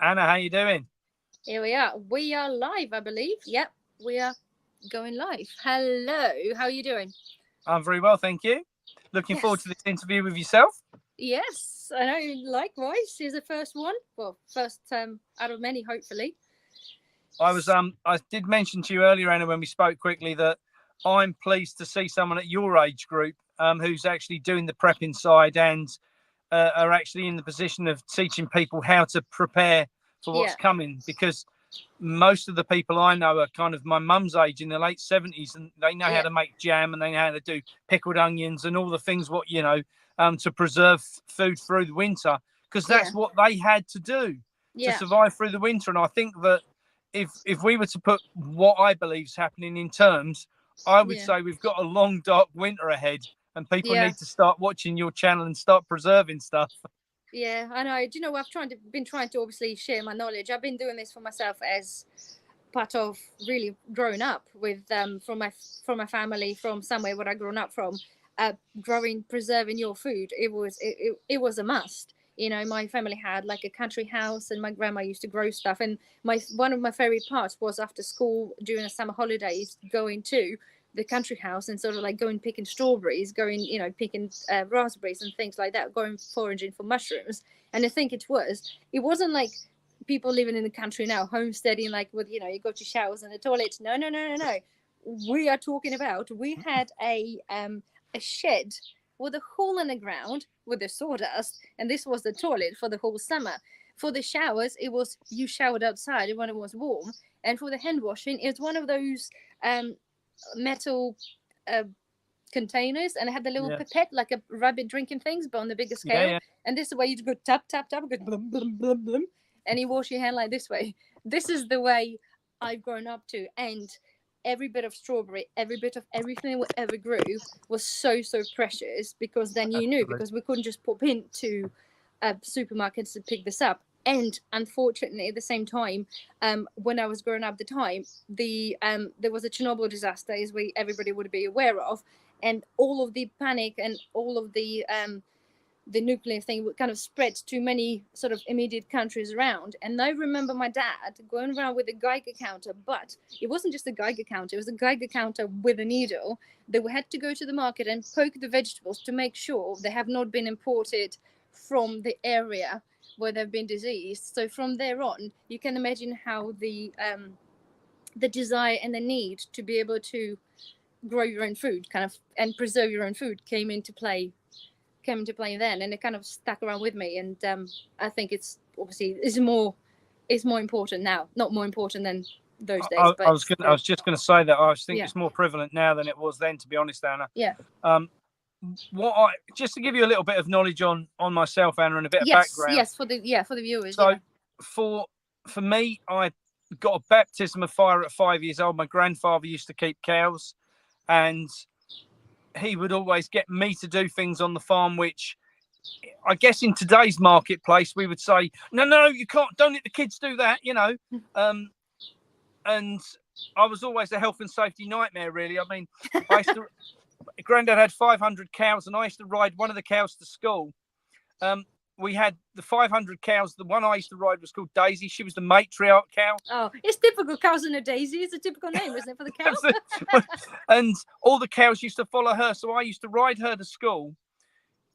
Anna, how you doing? Here we are. We are live, I believe. Yep, we are going live. Hello, how are you doing? I'm very well, thank you. Looking forward Yes. to this interview with yourself. Yes, I know. Likewise, here's the first one. Well, first out of many, hopefully. I did mention to you earlier, Anna, when we spoke quickly, that I'm pleased to see someone at your age group who's actually doing the prepping side and are actually in the position of teaching people how to prepare for what's coming. Because most of the people I know are kind of my mum's age, in the late 70s, and they know how to make jam and they know how to do pickled onions and all the things to preserve food through the winter, because that's what they had to do to survive through the winter. And I think that if we were to put what I believe is happening in terms, I would say we've got a long, dark winter ahead, and people need to start watching your channel and start preserving stuff. Yeah, I know. Do you know, been trying to obviously share my knowledge. I've been doing this for myself as part of really growing up with from my family, from somewhere where I grown up from. Preserving your food, it was a must. You know, my family had like a country house, and my grandma used to grow stuff. And one of my favorite parts was after school during the summer holidays, going to the country house and sort of like going picking strawberries, picking raspberries and things like that, going foraging for mushrooms. And I think it wasn't like people living in the country now, homesteading, like with, you go to showers and the toilet. No. We are talking about, we had a shed with a hole in the ground with the sawdust, and this was the toilet for the whole summer. For the showers, it was, you showered outside when it was warm, and for the hand washing, it's one of those metal containers, and it had the little pipette, like a rabbit drinking things, but on the bigger scale. And this is where you go tap tap tap, go blum blum blum blum, and you wash your hand like this way. This is the way I've grown up to, and every bit of strawberry, every bit of everything we ever grew was so precious, because then you knew, because we couldn't just pop into supermarkets to pick this up. And unfortunately, at the same time, when I was growing up at the time, there was a Chernobyl disaster, as everybody would be aware of, and all of the panic and all of the nuclear thing would kind of spread to many sort of immediate countries around. And I remember my dad going around with a Geiger counter, but it wasn't just a Geiger counter, it was a Geiger counter with a needle. They had to go to the market and poke the vegetables to make sure they have not been imported from the area where they've been diseased. So from there on, you can imagine how the desire and the need to be able to grow your own food kind of and preserve your own food came into play then, and it kind of stuck around with me. And I think it's obviously is more important now, not more important than those days. I was just going to say that I think it's more prevalent now than it was then, to be honest, Anna. Just to give you a little bit of knowledge on myself, Anna, and a bit of background. For the viewers. So for me, I got a baptism of fire at 5 years old. My grandfather used to keep cows, and he would always get me to do things on the farm, which I guess in today's marketplace we would say, no, you can't, don't let the kids do that, and I was always a health and safety nightmare, really. I mean, Granddad had 500 cows, and I used to ride one of the cows to school. We had the 500 cows. The one I used to ride was called Daisy. She was the matriarch cow. Oh, it's typical, cows and a daisy. It's a typical name, isn't it, for the cow? And all the cows used to follow her. So I used to ride her to school,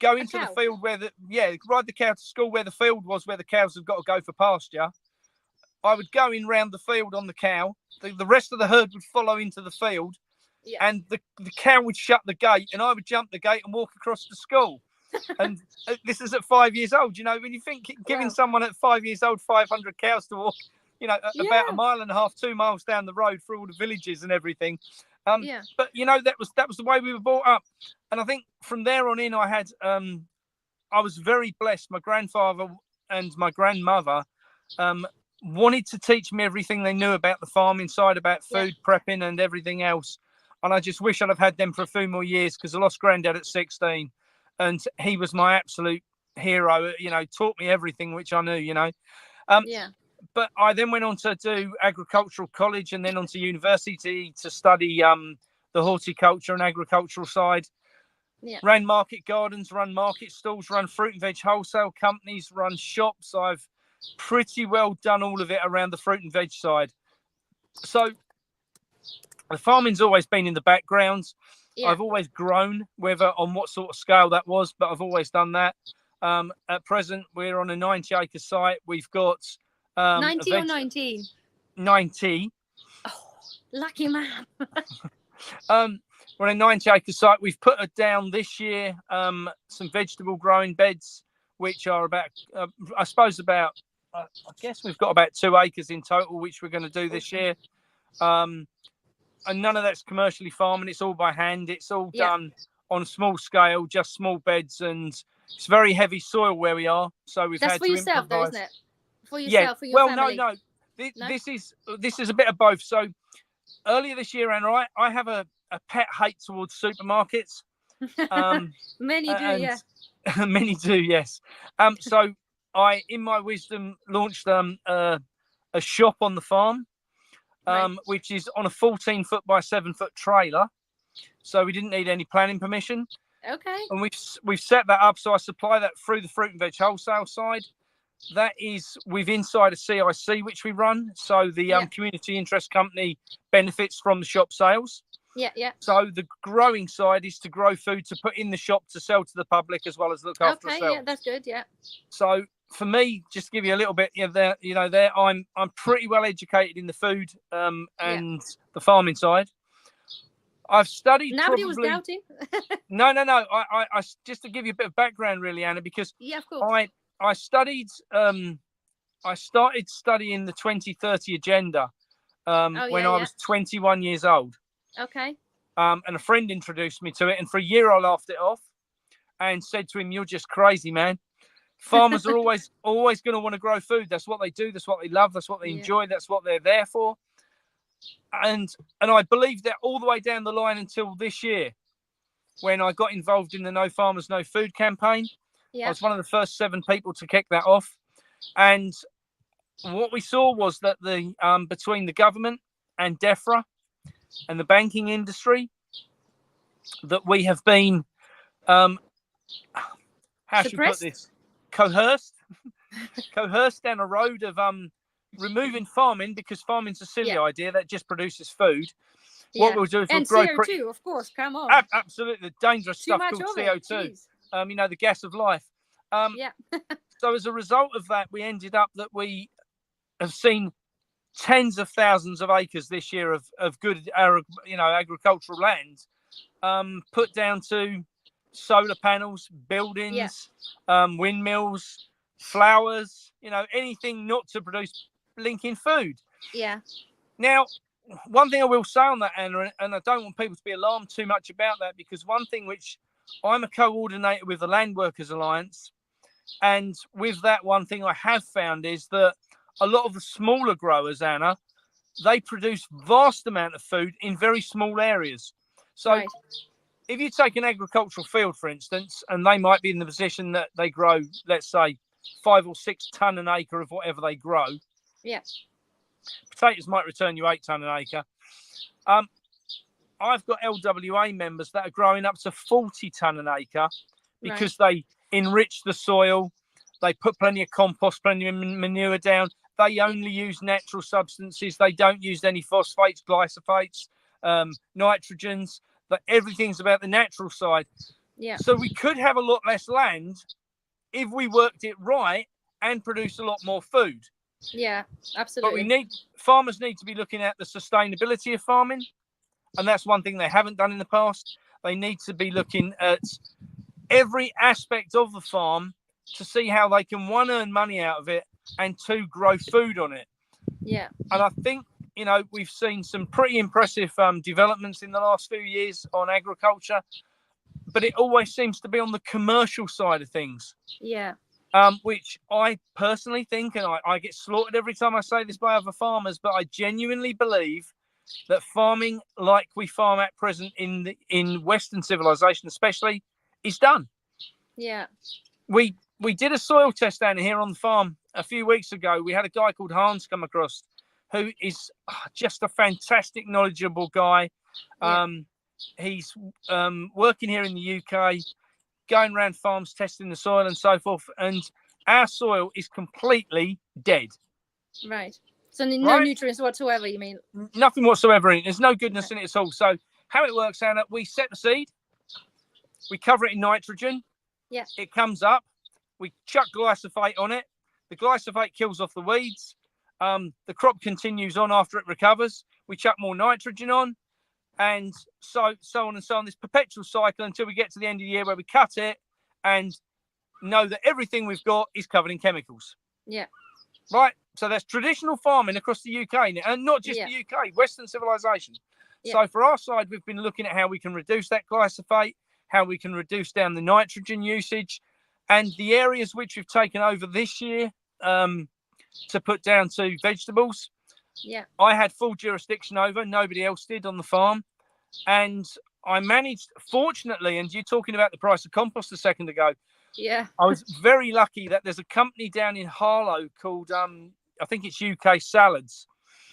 go into the field ride the cow to school where the field was, where the cows have got to go for pasture. I would go in round the field on the cow. The rest of the herd would follow into the field. Yeah. And the cow would shut the gate, and I would jump the gate and walk across to school. And this is at 5 years old. When you think giving someone at 5 years old 500 cows to walk, about a mile and a half, 2 miles down the road through all the villages and everything. But that was the way we were brought up. And I think from there on in, I was very blessed. My grandfather and my grandmother wanted to teach me everything they knew about the farming side, about food prepping and everything else. And I just wish I'd have had them for a few more years, because I lost Granddad at 16. And he was my absolute hero, taught me everything, which I knew, But I then went on to do agricultural college, and then on to university to study the horticulture and agricultural side. Ran market gardens, run market stalls, run fruit and veg wholesale companies, run shops. I've pretty well done all of it around the fruit and veg side. So the farming's always been in the background. Yeah. I've always grown, whether on what sort of scale that was, but I've always done that. At present, we're on a 90-acre site. We've got 90 or 19? 90. Oh, lucky man. We're on a 90-acre site. We've put down this year some vegetable growing beds, which are about, I guess we've got about 2 acres in total, which we're going to do this year. And none of that's commercially farming. It's all by hand. It's all done on a small scale, just small beds, and it's very heavy soil where we are. So we've had to improvise. That's for yourself, though, isn't it? For yourself, for your family. No. This is a bit of both. So earlier this year, Anna, I have a pet hate towards supermarkets. Many do, yeah. Many do, yes. So I, in my wisdom, launched a shop on the farm. Which is on a 14-foot by 7-foot trailer, so we didn't need any planning permission. Okay. And we've set that up, so I supply that through the fruit and veg wholesale side. That is with inside a CIC which we run, so the community interest company benefits from the shop sales. Yeah. So the growing side is to grow food to put in the shop to sell to the public as well as look after ourselves. Yeah, that's good. Yeah. So for me, just to give you a little bit, I'm pretty well educated in the food and the farming side. I've studied. Nobody was doubting. No. I just to give you a bit of background, really, Anna, because of course. I studied. I started studying the 2030 agenda when I was 21 years old. Okay. And a friend introduced me to it, and for a year I laughed it off and said to him, "You're just crazy, man. Farmers are always going to want to grow food. That's what they do. That's what they love. That's what they enjoy. That's what they're there for." And I believed that all the way down the line until this year, when I got involved in the No Farmers, No Food campaign. I was one of the first 7 people to kick that off. And what we saw was that the between the government and DEFRA and the banking industry, that we have been, how should we put this? Coerced down a road of removing farming, because farming's a silly idea that just produces food. What we'll do is we'll grow CO2, of course. Come on. Absolutely, the dangerous stuff called CO2. The gas of life. So as a result of that, we ended up that we have seen tens of thousands of acres this year of good, agricultural land put down to solar panels, buildings, windmills, flowers, anything not to produce blinking food. Yeah. Now, one thing I will say on that, Anna, and I don't want people to be alarmed too much about that, because one thing which I'm a coordinator with the Land Workers Alliance, and with that, one thing I have found is that a lot of the smaller growers, Anna, they produce vast amount of food in very small areas. So if you take an agricultural field, for instance, and they might be in the position that they grow, let's say, 5 or 6 ton an acre of whatever they grow. Yeah. Potatoes might return you 8 ton an acre. I've got LWA members that are growing up to 40 ton an acre because they enrich the soil. They put plenty of compost, plenty of manure down. They only use natural substances. They don't use any phosphates, glyphosates, nitrogens. But everything's about the natural side. Yeah. So we could have a lot less land if we worked it right and produce a lot more food. Yeah, absolutely. But farmers need to be looking at the sustainability of farming, and that's one thing they haven't done in the past. They need to be looking at every aspect of the farm to see how they can, 1, earn money out of it, and 2, grow food on it. Yeah. And I think, we've seen some pretty impressive developments in the last few years on agriculture, but it always seems to be on the commercial side of things. Yeah. Which I personally think, and I get slaughtered every time I say this by other farmers, but I genuinely believe that farming like we farm at present in Western civilization especially is done. Yeah. We did a soil test down here on the farm a few weeks ago. We had a guy called Hans come across, who is just a fantastic, knowledgeable guy. Yeah. He's working here in the UK, going around farms, testing the soil and so forth. And our soil is completely dead. Right. So no nutrients whatsoever, you mean? Nothing whatsoever in it. There's no goodness in it at all. So how it works, Anna, we set the seed, we cover it in nitrogen. Yeah. It comes up. We chuck glyphosate on it. The glyphosate kills off the weeds. The crop continues on after it recovers. We chuck more nitrogen on, and so on and so on. This perpetual cycle until we get to the end of the year where we cut it and know that everything we've got is covered in chemicals. Yeah. Right. So that's traditional farming across the UK, and not just the UK, Western civilization. Yeah. So for our side, we've been looking at how we can reduce that glyphosate, how we can reduce down the nitrogen usage, and the areas which we've taken over this year to put down to vegetables. Yeah. I had full jurisdiction over, nobody else did on the farm. And I managed, fortunately, and you're talking about the price of compost a second ago. Yeah. I was very lucky that there's a company down in Harlow called, I think it's UK Salads.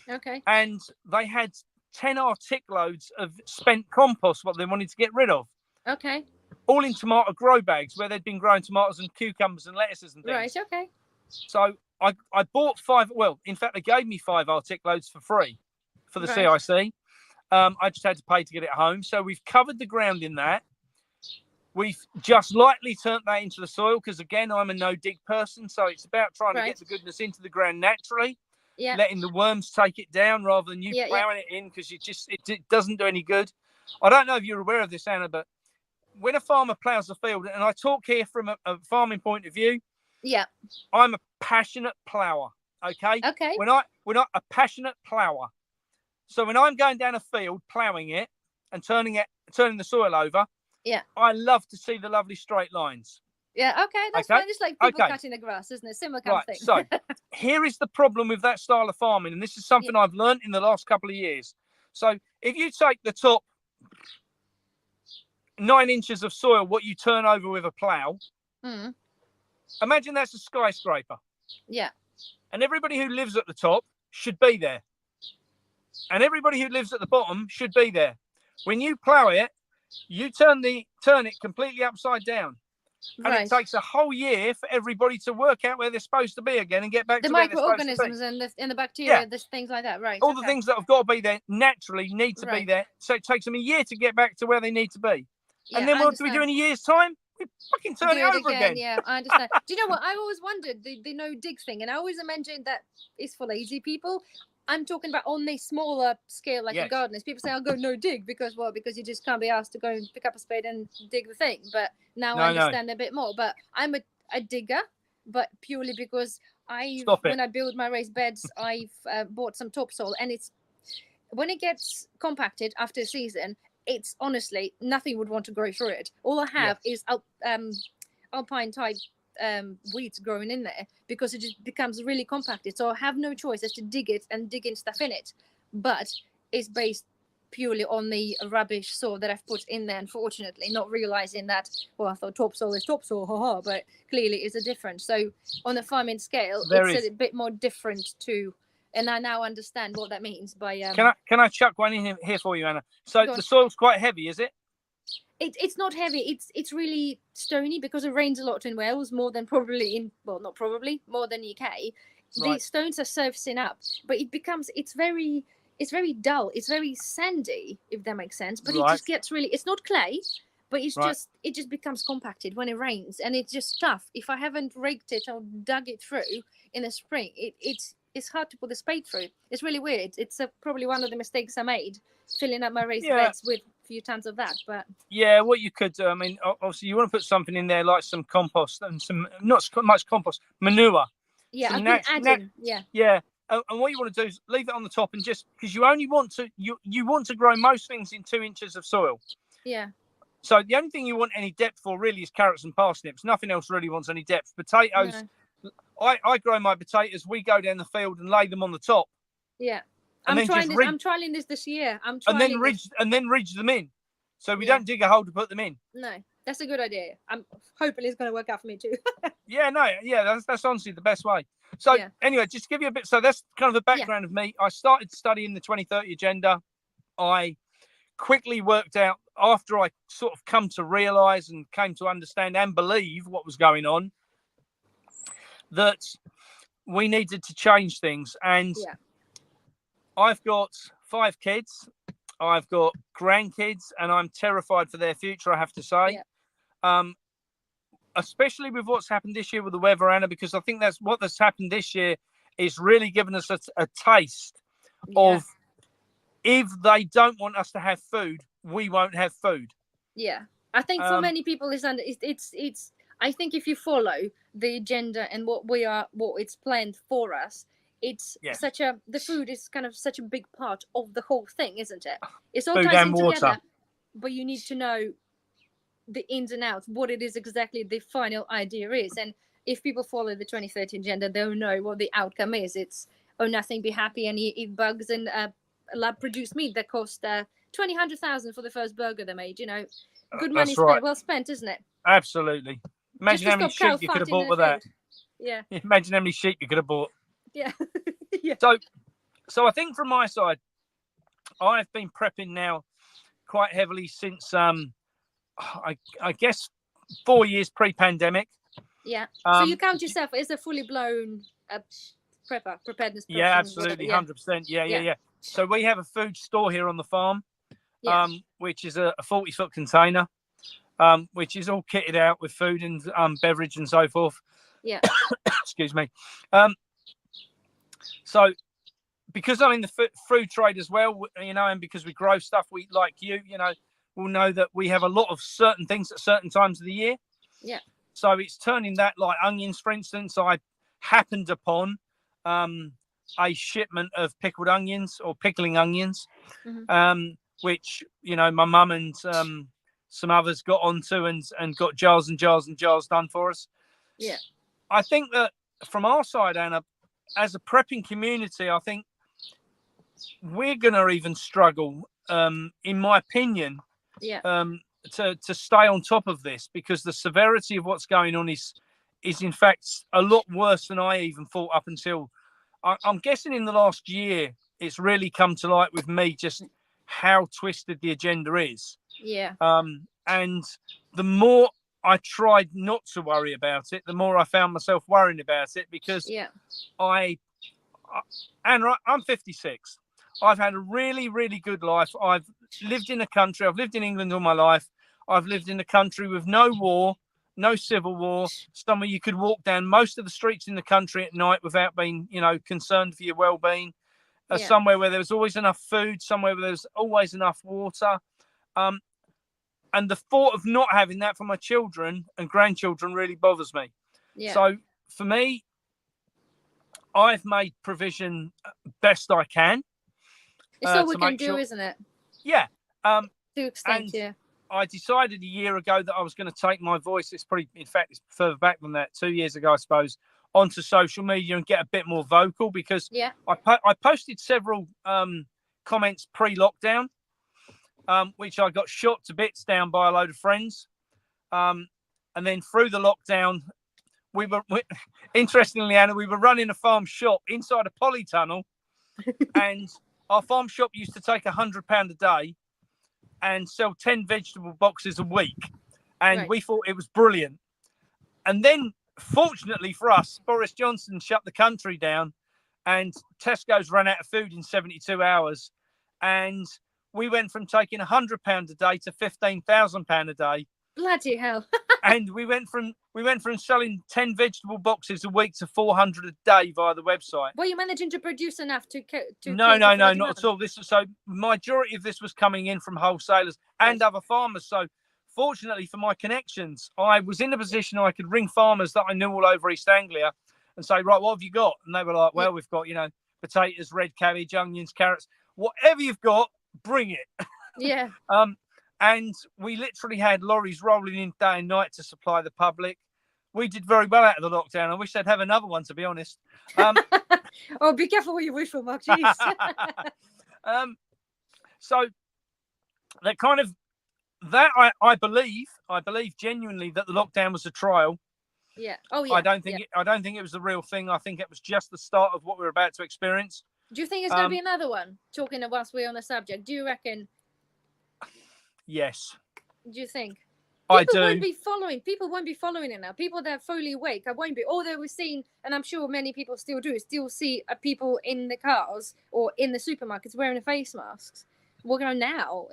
Okay. And they had 10 arctic loads of spent compost, what they wanted to get rid of. Okay. All in tomato grow bags where they'd been growing tomatoes and cucumbers and lettuces and things. Right, okay. So I bought 5, well, in fact, they gave me 5 arctic loads for free for the CIC. I just had to pay to get it home. So we've covered the ground in that. We've just lightly turned that into the soil because, again, I'm a no-dig person. So it's about trying to get the goodness into the ground naturally, letting the worms take it down rather than you ploughing it in because it doesn't do any good. I don't know if you're aware of this, Anna, but when a farmer ploughs a field, and I talk here from a farming point of view, I'm a passionate plougher, okay? Okay. We're not a passionate plougher. So when I'm going down a field, ploughing it and turning the soil over, I love to see the lovely straight lines. Yeah, okay, that's fine. It's like people cutting the grass, isn't it? Similar kind of thing. So here is the problem with that style of farming, and this is something I've learned in the last couple of years. So if you take the top 9 inches of soil, what you turn over with a plough, imagine that's a skyscraper. Yeah. And everybody who lives at the top should be there. And everybody who lives at the bottom should be there. When you plough it, you turn it completely upside down. And it takes a whole year for everybody to work out where they're supposed to be again and get back to where they're supposed to be. The microorganisms and the bacteria, there's things like that, right? All the things that have got to be there naturally need to be there. So it takes them a year to get back to where they need to be. And then what do we do in a year's time? We fucking turn it over again. Yeah, I understand. Do you know what? I always wondered the no dig thing, and I always imagined that is for lazy people. I'm talking about on the smaller scale, like the gardeners. People say, I'll go no dig because Because you just can't be asked to go and pick up a spade and dig the thing. But now I understand a bit more. But I'm a digger, but purely because when I build my raised beds, I've bought some topsoil, and when it gets compacted after a season, it's honestly nothing would want to grow through it. All I have is alpine type weeds growing in there because it just becomes really compacted. So I have no choice as to dig it and dig in stuff in it. But it's based purely on the rubbish soil that I've put in there, unfortunately, not realizing that, I thought topsoil is topsoil, but clearly it's a difference. So on a farming scale, it's a bit more different too. And I now understand what that means by. Can I chuck one in here for you, Anna? So the soil's quite heavy, is it? It's not heavy. It's really stony because it rains a lot in Wales, more than probably more than UK. The stones are surfacing up, but it's very dull. It's very sandy, if that makes sense. But it just gets it's not clay, but it just becomes compacted when it rains, and it's just tough. If I haven't raked it or dug it through in the spring, it's hard to put the spade through. It's really weird. It's probably one of the mistakes I made, filling up my raised beds with a few tons of that. But what you could do, I mean, obviously you want to put something in there like some compost and some, not much compost, manure. Yeah, I've been adding, Yeah. And what you want to do is leave it on the top, and just because you only want to, you want to grow most things in 2 inches of soil. Yeah. So the only thing you want any depth for really is carrots and parsnips. Nothing else really wants any depth. Potatoes. No. I grow my potatoes. We go down the field and lay them on the top. Yeah, I'm trialing this year. And then ridge them in, so we don't dig a hole to put them in. No, that's a good idea. I'm hoping it's going to work out for me too. That's honestly the best way. So anyway, just to give you a bit. So that's kind of the background of me. I started studying the 2030 agenda. I quickly worked out, after I sort of come to realise and came to understand and believe what was going on, that we needed to change things. And I've got 5 kids, I've got grandkids, and I'm terrified for their future, I have to say. Especially with what's happened this year with the weather, Anna, because I think that's happened this year is really given us a taste of, if they don't want us to have food, we won't have food. Yeah, I think for many people it's I think if you follow the agenda and what it's planned for us, it's the food is kind of such a big part of the whole thing, isn't it? It's all food ties and in water together, but you need to know the ins and outs, what it is exactly the final idea is. And if people follow the 2030 agenda, they'll know what the outcome is. It's nothing, be happy and eat bugs and lab produced meat that cost 100,000 for the first burger they made. Good money spent, well spent, isn't it? Absolutely. Imagine how many sheep you could have bought with that. Yeah. Imagine how many sheep you could have bought. Yeah. So I think from my side, I've been prepping now quite heavily since I guess 4 years pre-pandemic. Yeah. So you count yourself as a fully blown preparedness person? Yeah, absolutely, 100%. Yeah. So we have a food store here on the farm, which is a 40-foot container, which is all kitted out with food and beverage and so forth. Yeah. Excuse me. So because I'm in the food trade as well, and because we grow stuff, we like we'll know that we have a lot of certain things at certain times of the year. Yeah. So it's turning that, like onions, for instance. I happened upon a shipment of pickled onions or pickling onions, which my mum and some others got onto and got jars and jars and jars done for us. Yeah. I think that from our side, Anna, as a prepping community, I think we're going to even struggle, in my opinion, to stay on top of this, because the severity of what's going on is in fact a lot worse than I even thought up until, I'm guessing in the last year, it's really come to light with me just how twisted the agenda is. Yeah. And the more I tried not to worry about it, the more I found myself worrying about it, because I'm 56. I've had a really, really good life. I've lived in a country. I've lived in England all my life. I've lived in a country with no war, no civil war, somewhere you could walk down most of the streets in the country at night without being, concerned for your well-being. Somewhere where there was always enough food, somewhere where there's always enough water. And the thought of not having that for my children and grandchildren really bothers me. Yeah. So for me, I've made provision best I can. It's all we can do, isn't it? Yeah. To extent, yeah. I decided a year ago that I was going to take my voice. It's further back than that, 2 years ago, I suppose, onto social media and get a bit more vocal, because I posted several comments pre-lockdown, which I got shot to bits down by a load of friends. And then through the lockdown, we interestingly, Anna, we were running a farm shop inside a polytunnel, and our farm shop used to take £100 a day and sell 10 vegetable boxes a week. And we thought it was brilliant. And then, fortunately for us, Boris Johnson shut the country down and Tesco's ran out of food in 72 hours. And we went from taking £100 a day to £15,000 a day. Bloody hell. And we went from selling 10 vegetable boxes a week to 400 a day via the website. Were you managing to produce enough to No, not at all. Majority of this was coming in from wholesalers and other farmers. So fortunately for my connections, I was in a position I could ring farmers that I knew all over East Anglia and say, right, what have you got? And they were like, well, we've got, potatoes, red cabbage, onions, carrots, whatever you've got, bring it. Yeah. And we literally had lorries rolling in day and night to supply the public. We did very well out of the lockdown. I wish they'd have another one, to be honest. Oh, be careful what you wish for, Mark. Jeez. So that kind of that I believe genuinely that the lockdown was a trial. Yeah. Oh, yeah. I don't think it was the real thing. I think it was just the start of what we're about to experience. Do you think it's going to be another one? Talking whilst we're on the subject, do you reckon? Yes. Do you think? I do. People won't be following it now. People that are fully awake, I won't be. Although we're seeing, and I'm sure many people still see people in the cars or in the supermarkets wearing face masks. Walking around now,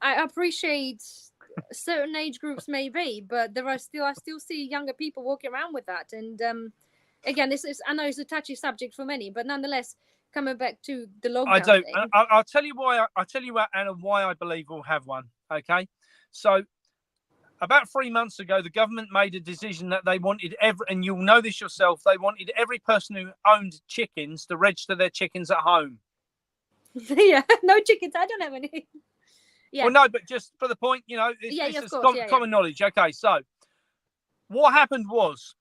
I appreciate certain age groups maybe, but I still see younger people walking around with that. And again, I know it's a touchy subject for many, but nonetheless, coming back to the lockdown I do. thing, I'll tell you why. I'll tell you what, Anna, why I believe we'll have one. Okay, so about 3 months ago, the government made a decision that they wanted and you'll know this yourself, they wanted every person who owned chickens to register their chickens at home. Yeah, no chickens. I don't have any. Yeah. Well, no, but just for the point, it's common knowledge. Okay, so what happened was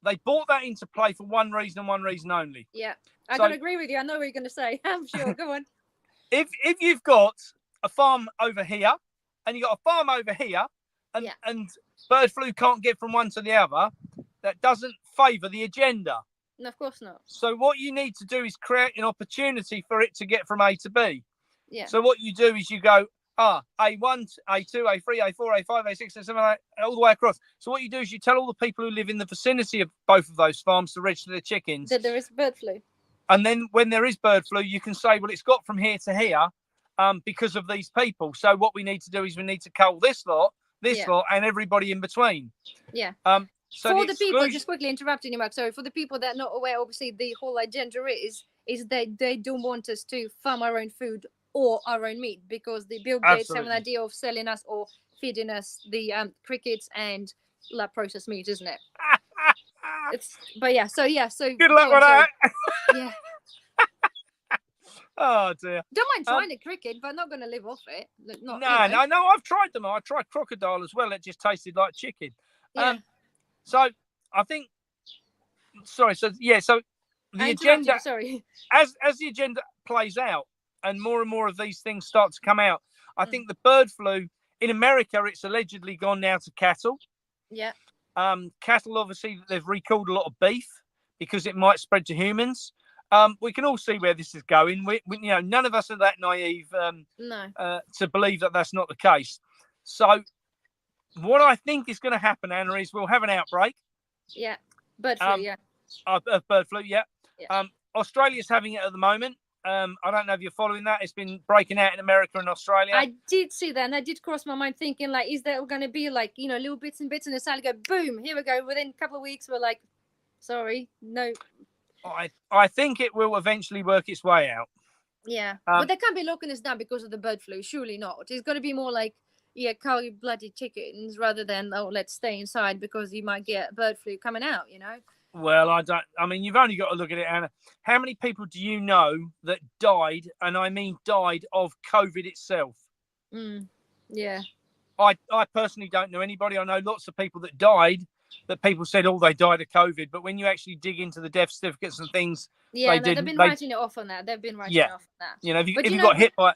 they brought that into play for one reason and one reason only. Yeah, I can agree with you. I know what you're going to say. I'm sure. Go on. If you've got a farm over here and you've got a farm over here, and bird flu can't get from one to the other, that doesn't favour the agenda. No, of course not. So what you need to do is create an opportunity for it to get from A to B. Yeah. So what you do is you go, A1, A2, A3, A4, A5, A6, A7, A8, all the way across. So what you do is you tell all the people who live in the vicinity of both of those farms to register their chickens. That there is bird flu. And then when there is bird flu, you can say, well, it's got from here to here because of these people. So what we need to do is we need to cull this lot, and everybody in between. Yeah. So for the people, just quickly interrupting you, Mark, sorry, for the people that are not aware, obviously the whole agenda is that they don't want us to farm our own food or our own meat, because the Bill Gates have an idea of selling us or feeding us the crickets and lab processed meat, isn't it? So good luck with that. Yeah. Oh dear. Don't mind trying a cricket, but not going to live off it. No, I've tried them. I tried crocodile as well. It just tasted like chicken. Yeah. So I think. Sorry. So the agenda. Sorry. As the agenda plays out, and more of these things start to come out, I think the bird flu in America, it's allegedly gone now to cattle. Yeah. Cattle, obviously, they've recalled a lot of beef because it might spread to humans. We can all see where this is going. We none of us are that naive to believe that that's not the case. So what I think is going to happen, Anna, is we'll have an outbreak. Yeah. Bird flu, bird flu, yeah. Australia's having it at the moment. I don't know if you're following that. It's been breaking out in America and Australia. I did see that, and I did cross my mind thinking, like, is there going to be, like, little bits and then suddenly go, boom, here we go. Within a couple of weeks, we're like, sorry, no. I think it will eventually work its way out. Yeah. But they can't be locking us down because of the bird flu. Surely not. It's going to be more like, cull your bloody chickens rather than, let's stay inside because you might get bird flu coming out, Well, you've only got to look at it, Anna. How many people do you know that died, and I mean died of COVID itself? Yeah. I personally don't know anybody. I know lots of people that died, that people said, they died of COVID. But when you actually dig into the death certificates and things, they've been writing it off on that. They've been writing it off on that. If you got hit by...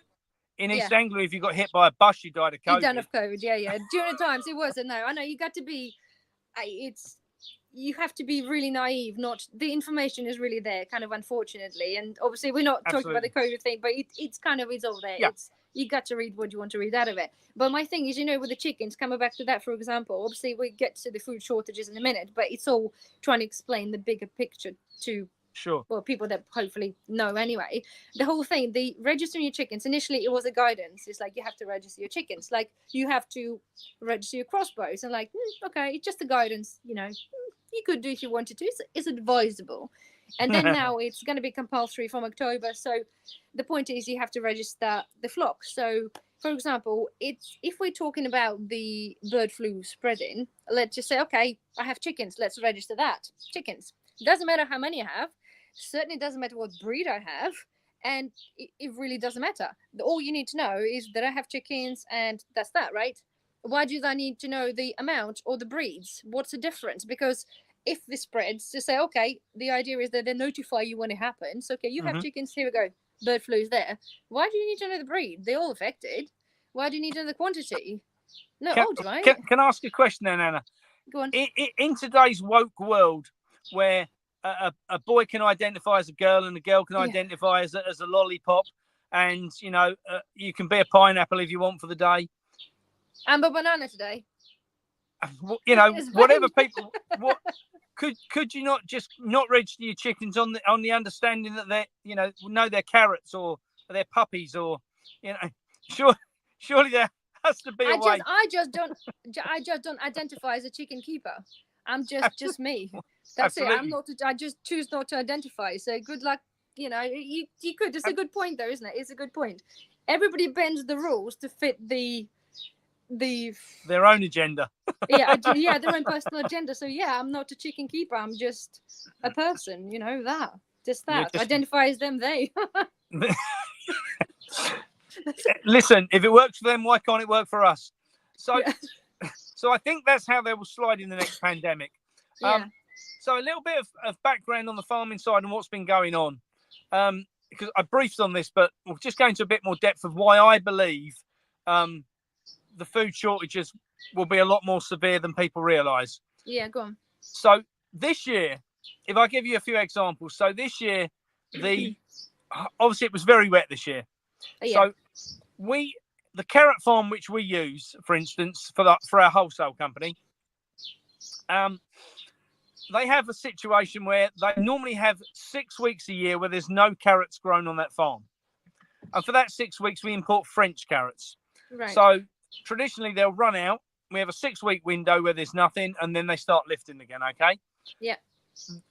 In East Anglia, if you got hit by a bus, you died of COVID. You died of COVID, yeah. During the times, it wasn't. No, I know you got to be... You have to be really naive. The information is really there, kind of, unfortunately. And obviously, we're not talking about the COVID thing, but it's all there. Yeah. You got to read what you want to read out of it. But my thing is, with the chickens, coming back to that, for example, obviously we get to the food shortages in a minute, but it's all trying to explain the bigger picture to people that hopefully know anyway. The whole thing, the registering your chickens, initially it was a guidance. It's like you have to register your chickens, like you have to register your crossbows, and like okay, it's just a guidance, you could do if you wanted to. It's advisable. And then now it's going to be compulsory from October. So the point is you have to register the flock. So, for example, if we're talking about the bird flu spreading, let's just say, okay, I have chickens. Let's register that. Chickens. Doesn't matter how many I have. Certainly doesn't matter what breed I have. And it really doesn't matter. All you need to know is that I have chickens, and that's that, right? Why do I need to know the amount or the breeds? What's the difference? Because if this spreads, to say, okay, the idea is that they notify you when it happens. Okay, you have chickens, here we go. Bird flu is there. Why do you need to know the breed? They're all affected. Why do you need to know the quantity? No, right? Can I ask a question then, Anna? Go on. In today's woke world, where a boy can identify as a girl and a girl can identify as a lollipop, and you can be a pineapple if you want for the day. Amber banana today. You know, whatever people. What could you not just not register your chickens on the understanding that they're, you know they're carrots or they're puppies, or, you know, surely there has to be a way. I just don't identify as a chicken keeper. I'm just me. That's Absolutely. It. I'm not. I just choose not to identify. So good luck. You know, you could. It's a good point, though, isn't it? It's a good point. Everybody bends the rules to fit their own agenda. yeah, their own personal agenda. So yeah, I'm not a chicken keeper. I'm just a person. You know that. Just that. Identify as them. They. Listen, if it works for them, why can't it work for us? So, so I think that's how they will slide in the next pandemic. Yeah. So a little bit of background on the farming side and what's been going on, because I briefed on this, but we'll just go into a bit more depth of why I believe the food shortages will be a lot more severe than people realise. Yeah, go on. So this year, if I give you a few examples, so this year, obviously it was very wet this year. Yeah. So the carrot farm which we use, for instance, for our wholesale company, they have a situation where they normally have 6 weeks a year where there's no carrots grown on that farm. And for that 6 weeks, we import French carrots. Right. So traditionally, they'll run out. We have a 6-week window where there's nothing, and then they start lifting again, okay? Yeah.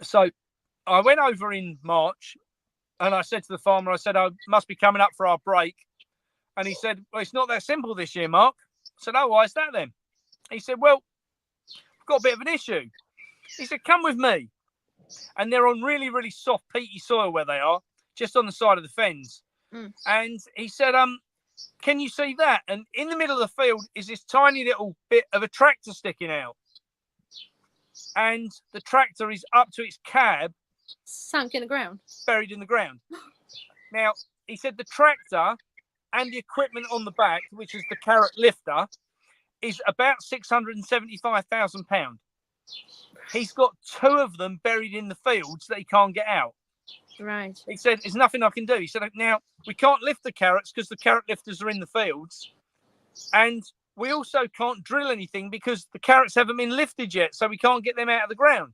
So I went over in March, and I said to the farmer, I said, I must be coming up for our break. And he said, well, it's not that simple this year, Mark. I said, oh, why is that then? He said, well, we've got a bit of an issue. He said, come with me. And they're on really, really soft, peaty soil where they are, just on the side of the fens. Mm. And he said, can you see that? And in the middle of the field is this tiny little bit of a tractor sticking out. And the tractor is up to its cab. Sunk in the ground. Buried in the ground. Now, he said the tractor and the equipment on the back, which is the carrot lifter, is about £675,000. He's got 2 of them buried in the fields that he can't get out. Right. He said, there's nothing I can do. He said, now, we can't lift the carrots because the carrot lifters are in the fields. And we also can't drill anything because the carrots haven't been lifted yet. So we can't get them out of the ground.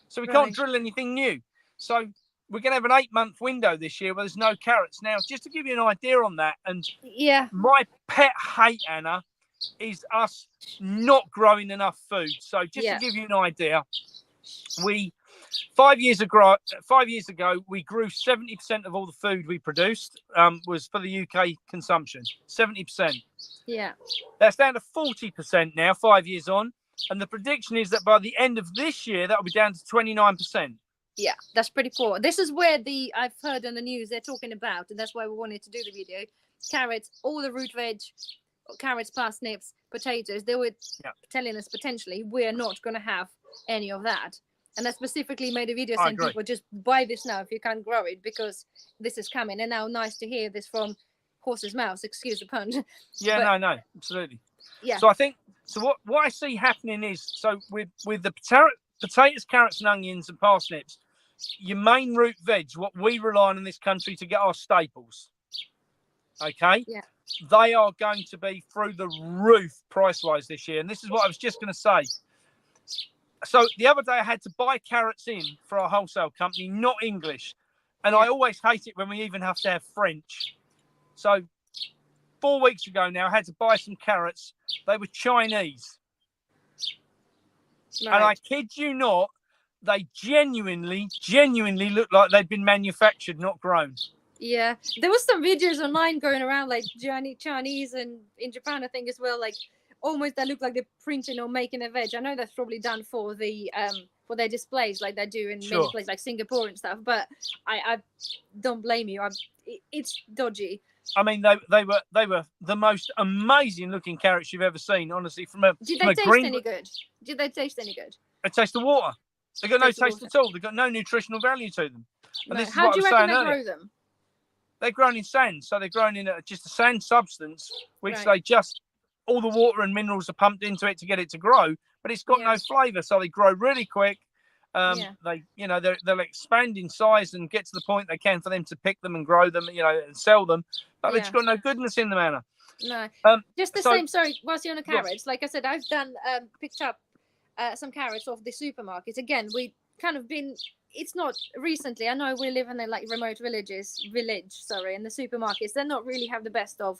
So we can't drill anything new. So we're going to have an 8-month window this year where there's no carrots. Now, just to give you an idea on that, and my pet hate, Anna, is us not growing enough food. So just to give you an idea, 5 years ago, we grew 70% of all the food we produced was for the UK consumption. 70%. Yeah. That's down to 40% now, 5 years on. And the prediction is that by the end of this year, that will be down to 29%. Yeah, that's pretty poor. This is where I've heard on the news they're talking about, and that's why we wanted to do the video. Carrots, all the root veg, carrots, parsnips, potatoes. They were telling us potentially we're not going to have any of that. And I specifically made a video saying people just buy this now if you can't grow it because this is coming. And now nice to hear this from horse's mouths, excuse the pun. Yeah, no, absolutely. Yeah. So I think, what I see happening is, so with the potatoes, carrots and onions and parsnips, your main root veg, what we rely on in this country to get our staples, okay? Yeah. They are going to be through the roof price-wise this year. And this is what I was just going to say. So the other day I had to buy carrots in for our wholesale company, not English. And I always hate it when we even have to have French. So 4 weeks ago now, I had to buy some carrots. They were Chinese. Right. And I kid you not, they genuinely look like they'd been manufactured, not grown. Yeah. There was some videos online going around, like Chinese and in Japan, I think as well, like almost they look like they're printing or making a veg. I know that's probably done for the for their displays like they do in many places like Singapore and stuff, but I don't blame you. It's dodgy. I mean, they were the most amazing looking carrots you've ever seen, honestly. Did they taste any good? Did they taste any good? They taste the water. They got no taste at all. They got no nutritional value to them. And this is how what do you I was reckon saying they earlier. grow them? They're grown in sand, so they're grown in just a sand substance, which they just all the water and minerals are pumped into it to get it to grow, but it's got no flavour, so they grow really quick. They'll expand in size and get to the point they can for them to pick them and grow them, and sell them, but they've got no goodness in them, Anna. No, Um, just the so same. Sorry, whilst you're on the go on. carrots, like I said, I've done picked up some carrots off the supermarket. Again, we kind of been. It's not recently. I know we live in like remote village. Sorry, and the supermarkets they're not really have the best of.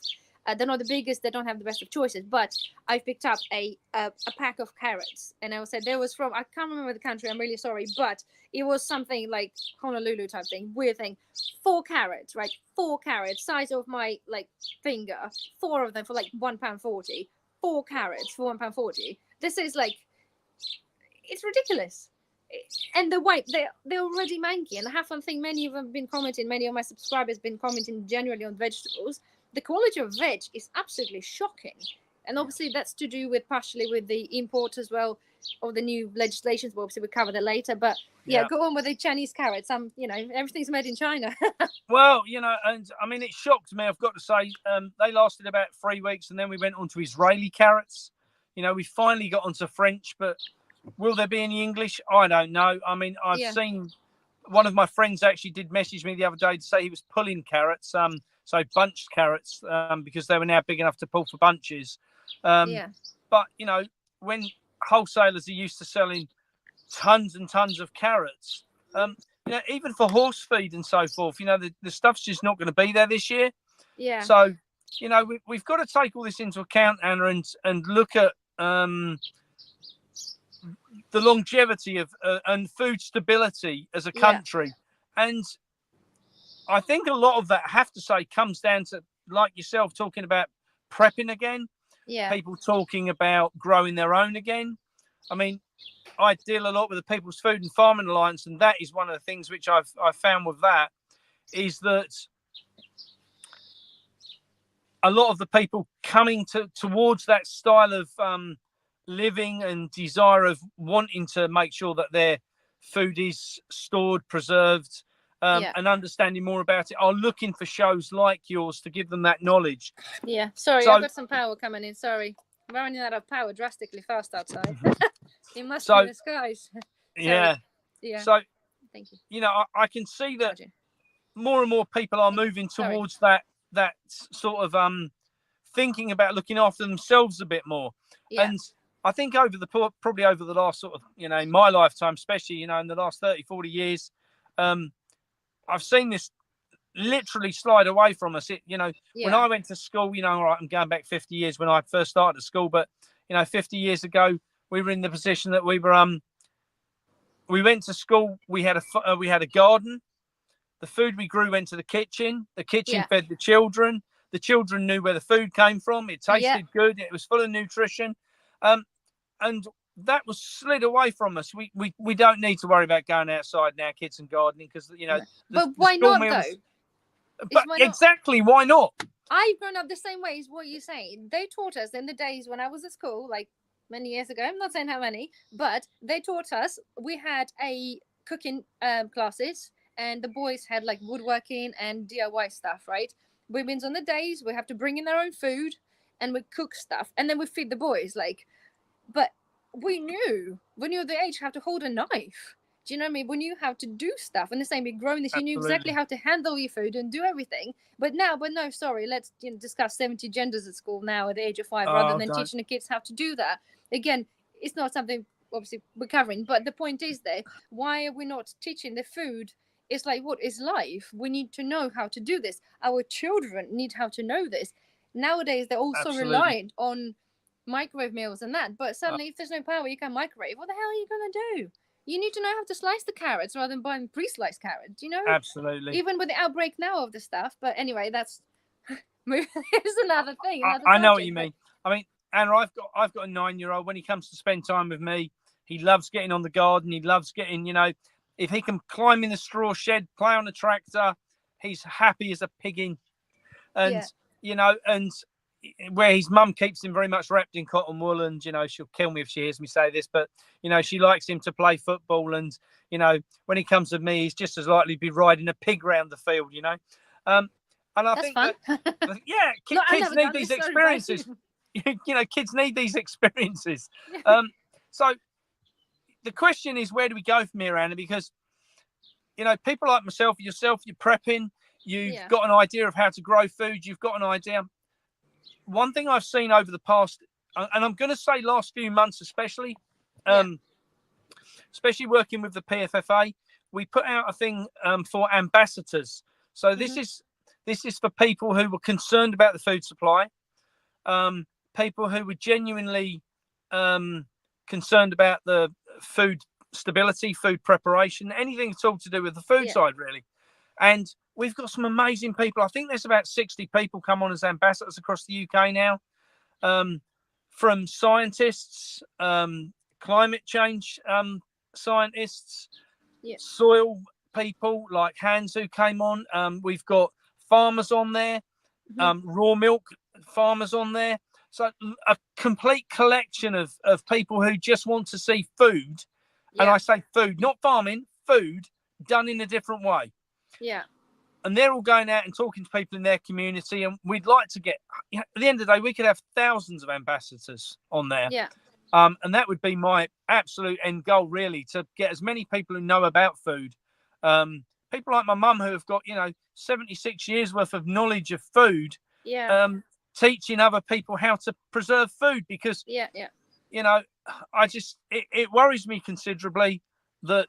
They're not the biggest. They don't have the best of choices. But I picked up a pack of carrots, and I said there was from I can't remember the country. I'm really sorry, but it was something like Honolulu type thing, weird thing. 4 carrots, right? 4 carrots, size of my like finger. 4 of them for like £1.40. 4 carrots for £1.40. This is like, it's ridiculous. And the white, they're already manky. And I have think many of them been commenting. Many of my subscribers been commenting generally on vegetables. The quality of veg is absolutely shocking. And obviously that's to do with partially with the import as well of the new legislations. But obviously we'll cover that later. But yeah, go on with the Chinese carrots. Everything's made in China. Well, and I mean, it shocked me. I've got to say, they lasted about 3 weeks, and then we went on to Israeli carrots. We finally got onto French, but will there be any English? I don't know. I mean, I've seen one of my friends actually did message me the other day to say he was pulling carrots, so bunched carrots, because they were now big enough to pull for bunches. But when wholesalers are used to selling tons and tons of carrots, even for horse feed and so forth, the stuff's just not going to be there this year. Yeah. So, we've got to take all this into account, Anna, and look at the longevity of and food stability as a country. And I think a lot of that, I have to say, comes down to, like yourself, talking about prepping again. Yeah. People talking about growing their own again. I mean, I deal a lot with the People's Food and Farming Alliance, and that is one of the things which I've found with that is that a lot of the people coming towards that style of living and desire of wanting to make sure that their food is stored, preserved, and understanding more about it are looking for shows like yours to give them that knowledge. Yeah. Sorry, I've got some power coming in. Sorry. I'm running out of power drastically fast outside. It must be the skies. Yeah. So, thank you. I can see that more and more people are moving towards that sort of thinking about looking after themselves a bit more. Yeah. And I think probably over the last sort of, in my lifetime, especially, in the last 30, 40 years, I've seen this literally slide away from us. When I went to school, all right, I'm going back 50 years when I first started school, but 50 years ago, we were in the position that we went to school. We had a garden. The food we grew went to the kitchen. The kitchen fed the children. The children knew where the food came from. It tasted good. It was full of nutrition. And that was slid away from us. We don't need to worry about going outside now, kids, and gardening, because But why not though? But exactly, why not? I've grown up the same way as what you say. They taught us in the days when I was at school, like many years ago. I'm not saying how many, but they taught us. We had a cooking classes, and the boys had like woodworking and DIY stuff, right? Women's on the days we have to bring in their own food, and we cook stuff, and then we feed the boys. But we knew when you're the age how to hold a knife. Do you know what I mean? We knew how to do stuff. And the same with growing this, you knew exactly how to handle your food and do everything. But no, sorry, let's discuss 70 genders at school now at the age of 5 rather than teaching the kids how to do that. Again, it's not something obviously we're covering, but the point is there, why are we not teaching the food? It's like, what is life? We need to know how to do this. Our children need how to know this. Nowadays, they're also reliant on microwave meals and that, but suddenly if there's no power you can microwave, what the hell are you going to do? You need to know how to slice the carrots rather than buying pre-sliced carrots, Absolutely. Even with the outbreak now of the stuff, but anyway, that's it's another thing. I know what you mean. I mean, Anna, I've got a 9-year-old. When he comes to spend time with me, he loves getting on the garden. He loves getting, if he can climb in the straw shed, play on a tractor, he's happy as a piggin. And and where his mum keeps him very much wrapped in cotton wool, and she'll kill me if she hears me say this, but she likes him to play football, and when he comes with me, he's just as likely to be riding a pig round the field. And I think fun. Kids need these experiences. Kids need these experiences. So the question is, where do we go from here, Anna? Because people like myself, yourself, you're prepping, you've got an idea of how to grow food, you've got an idea. one thing I've seen over the past, and I'm going to say last few months especially, especially working with the PFFA, we put out a thing for ambassadors. So this is for people who were concerned about the food supply, people who were genuinely concerned about the food stability, food preparation, anything at all to do with the food side, really. And we've got some amazing people. I think there's about 60 people come on as ambassadors across the UK now, from scientists, climate change scientists, soil people like Hans who came on. We've got farmers on there, raw milk farmers on there. So a complete collection of people who just want to see food. And I say food, not farming, food done in a different way. Yeah. And they're all going out and talking to people in their community. And we'd like to get, at the end of the day, we could have thousands of ambassadors on there. Yeah. And that would be my absolute end goal, really, to get as many people who know about food. People like my mum who have got, 76 years worth of knowledge of food. Yeah. Teaching other people how to preserve food, because, I just, it worries me considerably that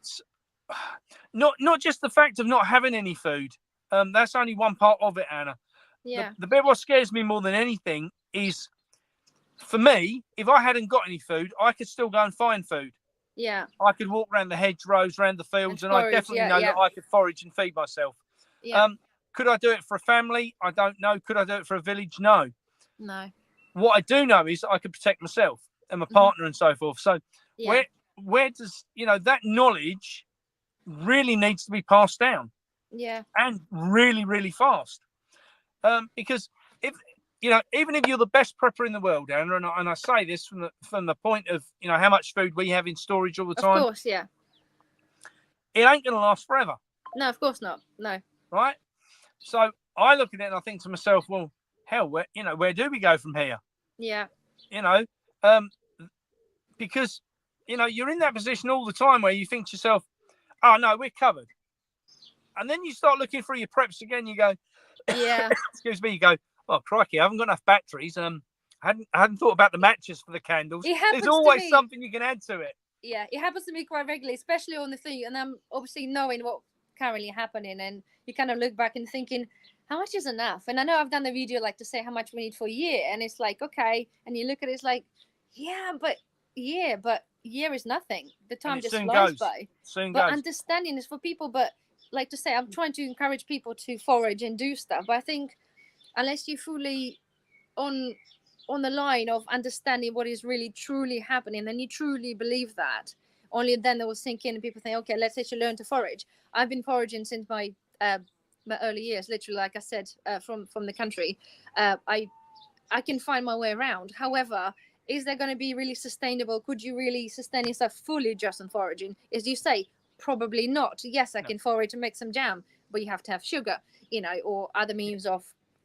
not just the fact of not having any food. That's only one part of it, Anna. Yeah. The bit what scares me more than anything is, for me, if I hadn't got any food, I could still go and find food. Yeah. I could walk around the hedgerows, around the fields, and I definitely know that I could forage and feed myself. Yeah. Could I do it for a family? I don't know. Could I do it for a village? No. No. What I do know is I could protect myself and my partner and so forth. So where does, that knowledge really needs to be passed down? Yeah. And really, really fast. Because even if you're the best prepper in the world, Anna, and I say this from the point of, how much food we have in storage all the time. Of course, yeah. It ain't going to last forever. No, of course not. No. Right? So I look at it and I think to myself, well, hell, where do we go from here? Yeah. Because, you're in that position all the time where you think to yourself, oh, no, we're covered. And then you start looking through your preps again, you go, yeah. Excuse me, you go, oh, crikey, I haven't got enough batteries. I hadn't thought about the matches for the candles. There's always something you can add to it. Yeah, it happens to me quite regularly, especially on the thing. And I'm obviously knowing what currently happening, and you kind of look back and thinking, how much is enough? And I know I've done the video like to say how much we need for a year, and it's like, okay, and you look at it, it's like, but year is nothing. The time just flies by. But understanding is for people, but like to say, I'm trying to encourage people to forage and do stuff. But I think unless you fully on the line of understanding what is really truly happening, and you truly believe that, only then they will sink in and people think, okay, let's actually learn to forage. I've been foraging since my early years, literally, like I said, from the country. I can find my way around. However, is that going to be really sustainable? Could you really sustain yourself fully just on foraging? As you say, probably not. Yes, I can forage and make some jam, but you have to have sugar, or other means of,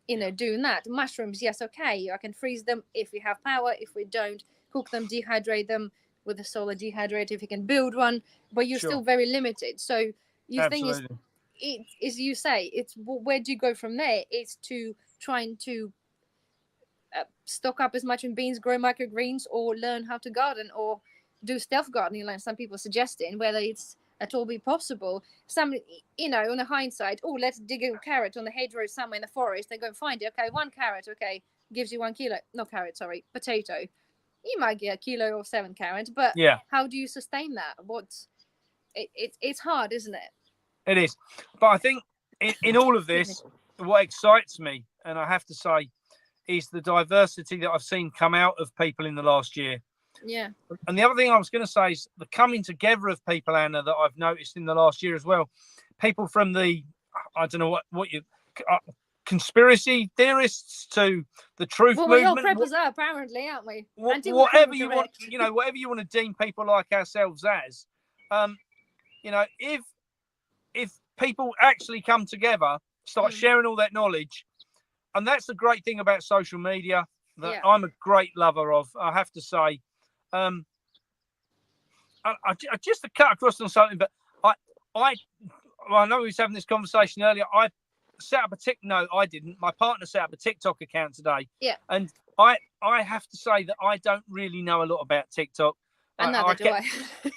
doing that. Mushrooms, yes, okay, I can freeze them if we have power. If we don't, cook them, dehydrate them with a solar dehydrator if you can build one, but you're still very limited. So you think as you say, it's where do you go from there? It's to trying to stock up as much in beans, grow microgreens, or learn how to garden, or do stealth gardening like some people are suggesting, whether it's at all be possible. Some, on the hindsight, let's dig a carrot on the hedgerow somewhere in the forest. They go and find it. Okay, 1 carrot, okay, gives you 1 kilo. Not carrot, sorry, potato. You might get a kilo or 7 carrots, but how do you sustain that? It's hard, isn't it? It is. But I think in all of this, what excites me, and I have to say, is the diversity that I've seen come out of people in the last year. Yeah. And the other thing I was going to say is the coming together of people, Anna, that I've noticed in the last year as well. People from the, I don't know what you, conspiracy theorists to the truth movement. Well, we all preppers are, apparently, aren't we? Whatever you want, whatever you want to deem people like ourselves as, if people actually come together, start sharing all that knowledge, and that's the great thing about social media that I'm a great lover of, I have to say. I just to cut across on something, but I know we was having this conversation earlier. I set up no, I didn't. My partner set up a TikTok account today. Yeah. And I have to say that I don't really know a lot about TikTok. I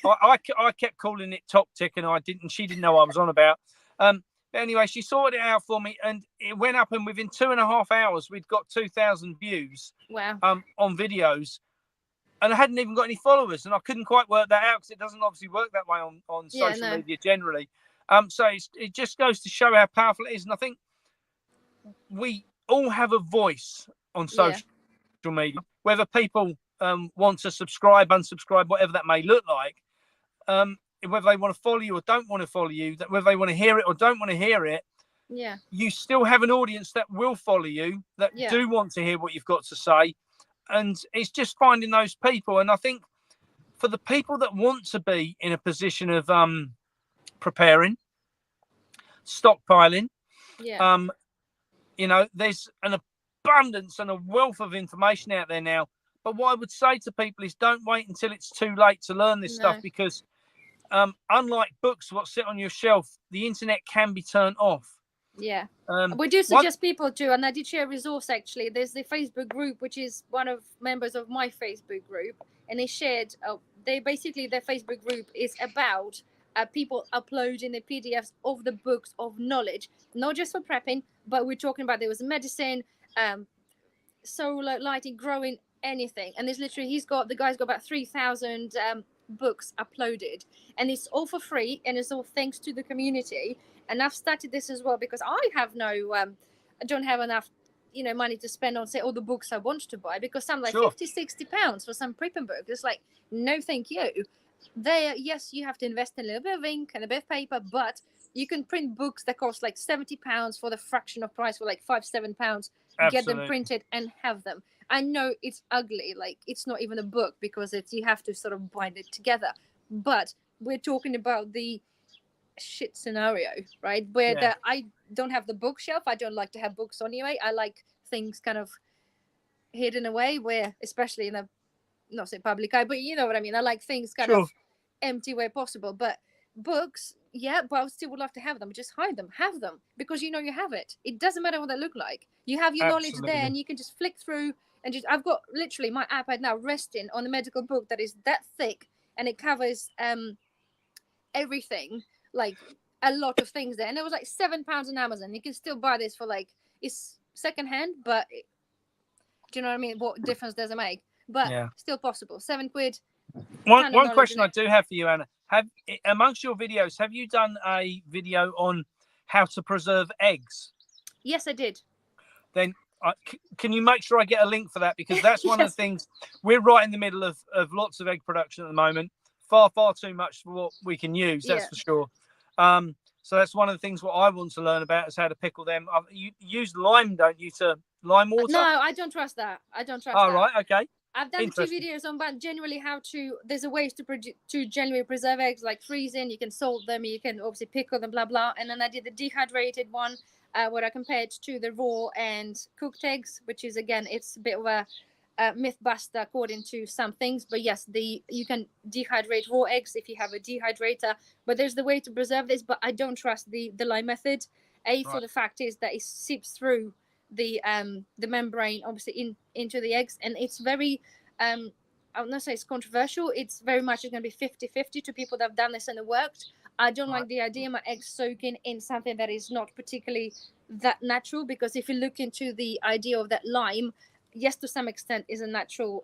I kept calling it Top Tick, and she didn't know what I was on about. But anyway, she sorted it out for me, and it went up, and within 2.5 hours, we'd got 2,000 views. Wow. On videos, and I hadn't even got any followers, and I couldn't quite work that out because it doesn't obviously work that way on social media generally. So it just goes to show how powerful it is, and I think we all have a voice on social media, whether people want to subscribe, unsubscribe, whatever that may look like, whether they want to follow you or don't want to follow you, whether they want to hear it or don't want to hear it, you still have an audience that will follow you, that do want to hear what you've got to say. And it's just finding those people. And I think for the people that want to be in a position of preparing, stockpiling, there's an abundance and a wealth of information out there now. But what I would say to people is don't wait until it's too late to learn this stuff, because unlike books, what sit on your shelf, the internet can be turned off. Yeah. We do suggest people to, and I did share a resource actually. There's the Facebook group, which is one of members of my Facebook group, and they shared. Their Facebook group is about people uploading the PDFs of the books of knowledge, not just for prepping, but we're talking about there was medicine, solar lighting, growing, anything. And there's literally the guy's got about 3,000 books uploaded, and it's all for free, and it's all thanks to the community. And I've started this as well because I have I don't have enough money to spend on say all the books I want to buy, because some like 50-60 pounds for some prepping book. It's like, no thank you. Yes, you have to invest in a little bit of ink and a bit of paper, but you can print books that cost like 70 pounds for the fraction of price, for like £5-7. Absolutely. Get them printed and have them. I know it's ugly, like it's not even a book because you have to sort of bind it together, but we're talking about the shit scenario, right, where I don't have the bookshelf. I don't like to have books anyway. I like things kind of hidden away, where especially in a not say public eye, but you know what I mean. I like things kind of empty where possible. But books, but I still would love to have them. Just hide them, have them, because you have it. It doesn't matter what they look like. You have your knowledge there, and you can just flick through and just. I've got literally my iPad now resting on a medical book that is that thick, and it covers everything, like a lot of things there. And it was like £7 on Amazon. You can still buy this for like, it's secondhand, but do you know what I mean? What difference does it make? But still possible. £7. One question I do have for you, Anna. Amongst your videos, have you done a video on how to preserve eggs? Yes, I did. Then can you make sure I get a link for that? Because that's one of the things. We're right in the middle of lots of egg production at the moment. Far too much for what we can use, that's for sure. So that's one of the things what I want to learn about is how to pickle them. You use lime, don't you, to lime water? No, I don't trust that. Right, okay. I've done 2 videos on, but generally there's a ways to generally preserve eggs, like freezing. You can salt them, you can obviously pickle them, blah blah. And then I did the dehydrated one, where I compared to the raw and cooked eggs, which is again, it's a bit of a myth buster according to some things. But yes, you can dehydrate raw eggs if you have a dehydrator. But there's the way to preserve this, but I don't trust the lime method. For the fact is that it seeps through the membrane obviously into the eggs, and it's very I would not say it's controversial. It's very much going to be 50-50 to people that have done this and it worked. I don't like the idea of my eggs soaking in something that is not particularly that natural, because if you look into the idea of that lime, yes, to some extent is a natural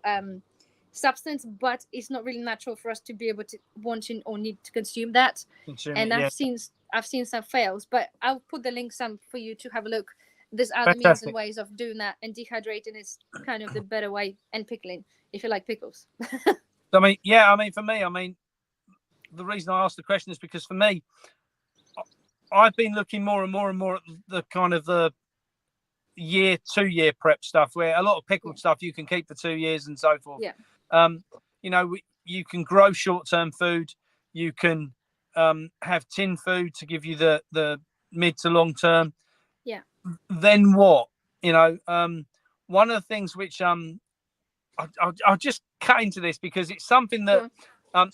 substance, but it's not really natural for us to be able to want or need to consume that. I've seen some fails, but I'll put the link some for you to have a look. There's other means and ways of doing that, and dehydrating is kind of the better way, and pickling if you like pickles. For me, the reason I asked the question is because for me, I've been looking more and more at the kind of the 2-year prep stuff, where a lot of pickled stuff you can keep for 2 years and so forth. You can grow short-term food, you can have tin food to give you the mid to long term. Then what? One of the things which I'll just cut into this because it's something that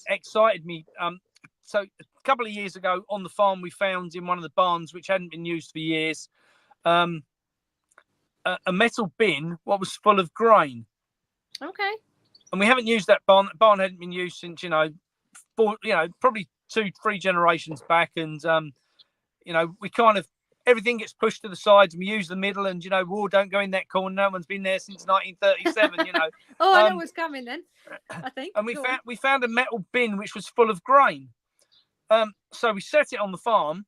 excited me. So a couple of years ago on the farm, we found in one of the barns, which hadn't been used for years, a metal bin what was full of grain. Okay. And we haven't used that barn. That barn hadn't been used since, probably 2-3 generations back. And, we kind of, everything gets pushed to the sides and we use the middle and, don't go in that corner. No one's been there since 1937, Oh, I know what's coming then, I think. And we found a metal bin which was full of grain. So we set it on the farm.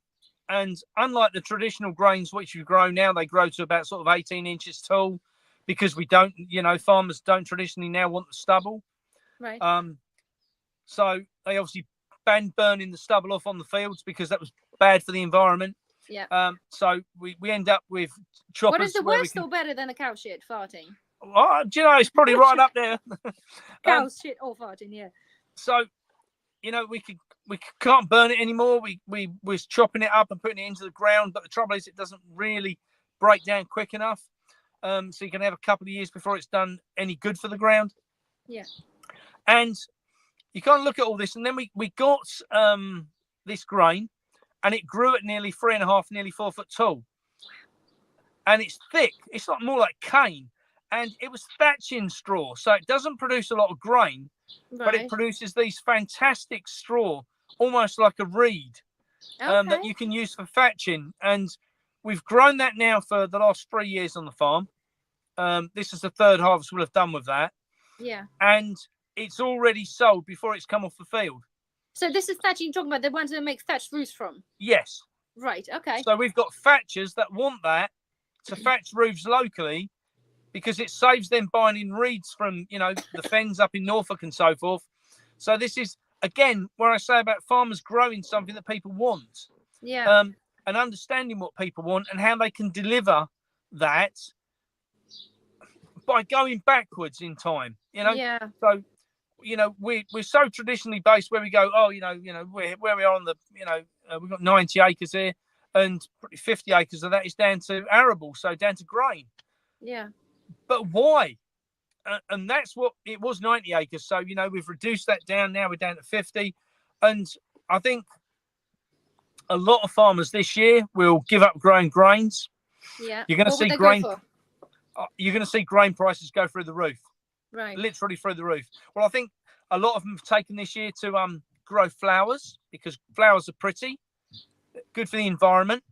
And unlike the traditional grains which we grow now, they grow to about sort of 18 inches tall because we don't, farmers don't traditionally now want the stubble. Right. So they obviously banned burning the stubble off on the fields because that was bad for the environment. Yeah. So we end up with choppers. What is the worst or better than a cow shit farting? It's probably right up there. Cow shit or farting, yeah. So, we can't burn it anymore. We was chopping it up and putting it into the ground, but the trouble is it doesn't really break down quick enough. So you can have a couple of years before it's done any good for the ground. Yeah. And you can't look at all this. And then we got this grain and it grew at nearly 3.5, nearly 4 foot tall. And it's thick. It's like more like cane. And it was thatching straw. So it doesn't produce a lot of grain, but it produces these fantastic straw, almost like a reed, that you can use for thatching. And we've grown that now for the last 3 years on the farm. This is the third harvest we'll have done with that. Yeah. And it's already sold before it's come off the field. So this is thatching you're talking about, the ones that make thatched roofs from? Yes. Right, okay. So we've got thatchers that want that to thatch roofs locally because it saves them buying in reeds from, the fens up in Norfolk and so forth. So this is, again, where I say about farmers growing something that people want. Yeah. And understanding what people want and how they can deliver that by going backwards in time, Yeah. So, we're so traditionally based where we go, where we are on the, we've got 90 acres here and 50 acres of that is down to arable, so down to grain. Yeah. But why? And that's what it was, 90 acres. So, we've reduced that down. Now we're down to 50. And I think a lot of farmers this year will give up growing grains. Yeah. You're going to see grain. You're going to see grain prices go through the roof. Right. Literally through the roof. Well, I think a lot of them have taken this year to grow flowers because flowers are pretty, good for the environment.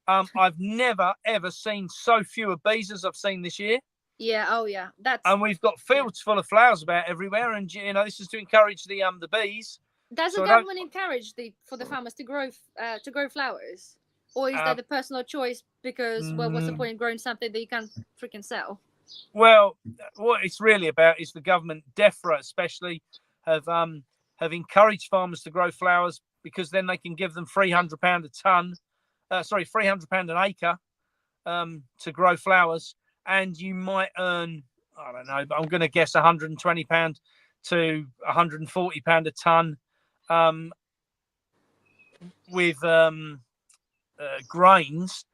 I've never ever seen so fewer bees as I've seen this year. Yeah. Oh, yeah. And we've got fields full of flowers about everywhere, and this is to encourage the bees. Does the government encourage for the farmers to grow flowers, or is that a personal choice? Because what's the point in growing something that you can't freaking sell? Well, what it's really about is the government, DEFRA especially, have encouraged farmers to grow flowers because then they can give them £300 a ton. £300 an acre to grow flowers, and you might earn, I don't know, but I'm going to guess £120 to £140 a ton with grains.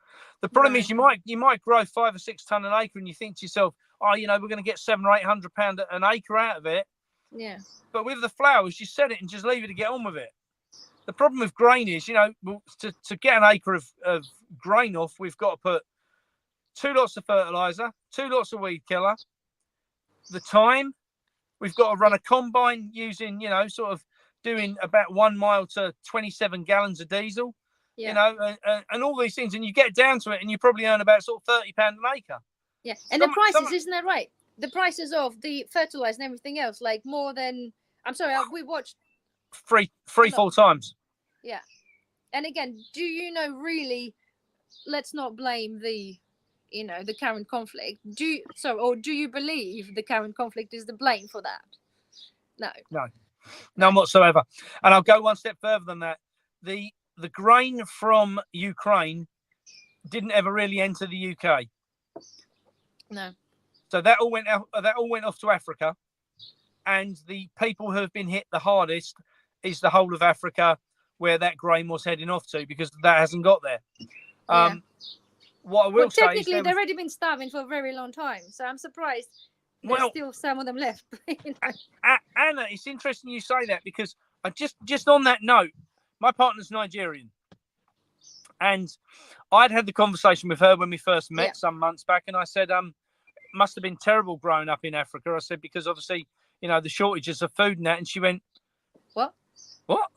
The problem is you might grow 5 or 6 ton an acre, and you think to yourself, we're going to get £700 or £800 an acre out of it. Yeah. But with the flowers, you set it and just leave it to get on with it. The problem with grain is, to get an acre of grain off, we've got to put 2 lots of fertilizer, 2 lots of weed killer. The time, we've got to run a combine using, sort of doing about 1 mile to 27 gallons of diesel, and all these things. And you get down to it and you probably earn about sort of £30 an acre. Yeah. And the prices, isn't that right? The prices of the fertilizer and everything else, like more than, I'm sorry, we watched 3-4 times. Yeah. And again, do you know really, let's not blame the current conflict. Do you believe the current conflict is the blame for that? No. None whatsoever. And I'll go one step further than that. The grain from Ukraine didn't ever really enter the UK. No. So that all went off to Africa, and the people who have been hit the hardest is the whole of Africa, where that grain was heading off to, because that hasn't got there. What I will say technically, is they've already been starving for a very long time, so I'm surprised there's still some of them left. Anna, it's interesting you say that, because I just on that note, my partner's Nigerian, And I'd had the conversation with her when we first met Yeah. some months back, and I said, must have been terrible growing up in Africa. I said, because obviously, the shortages of food and that. And she went, What? what?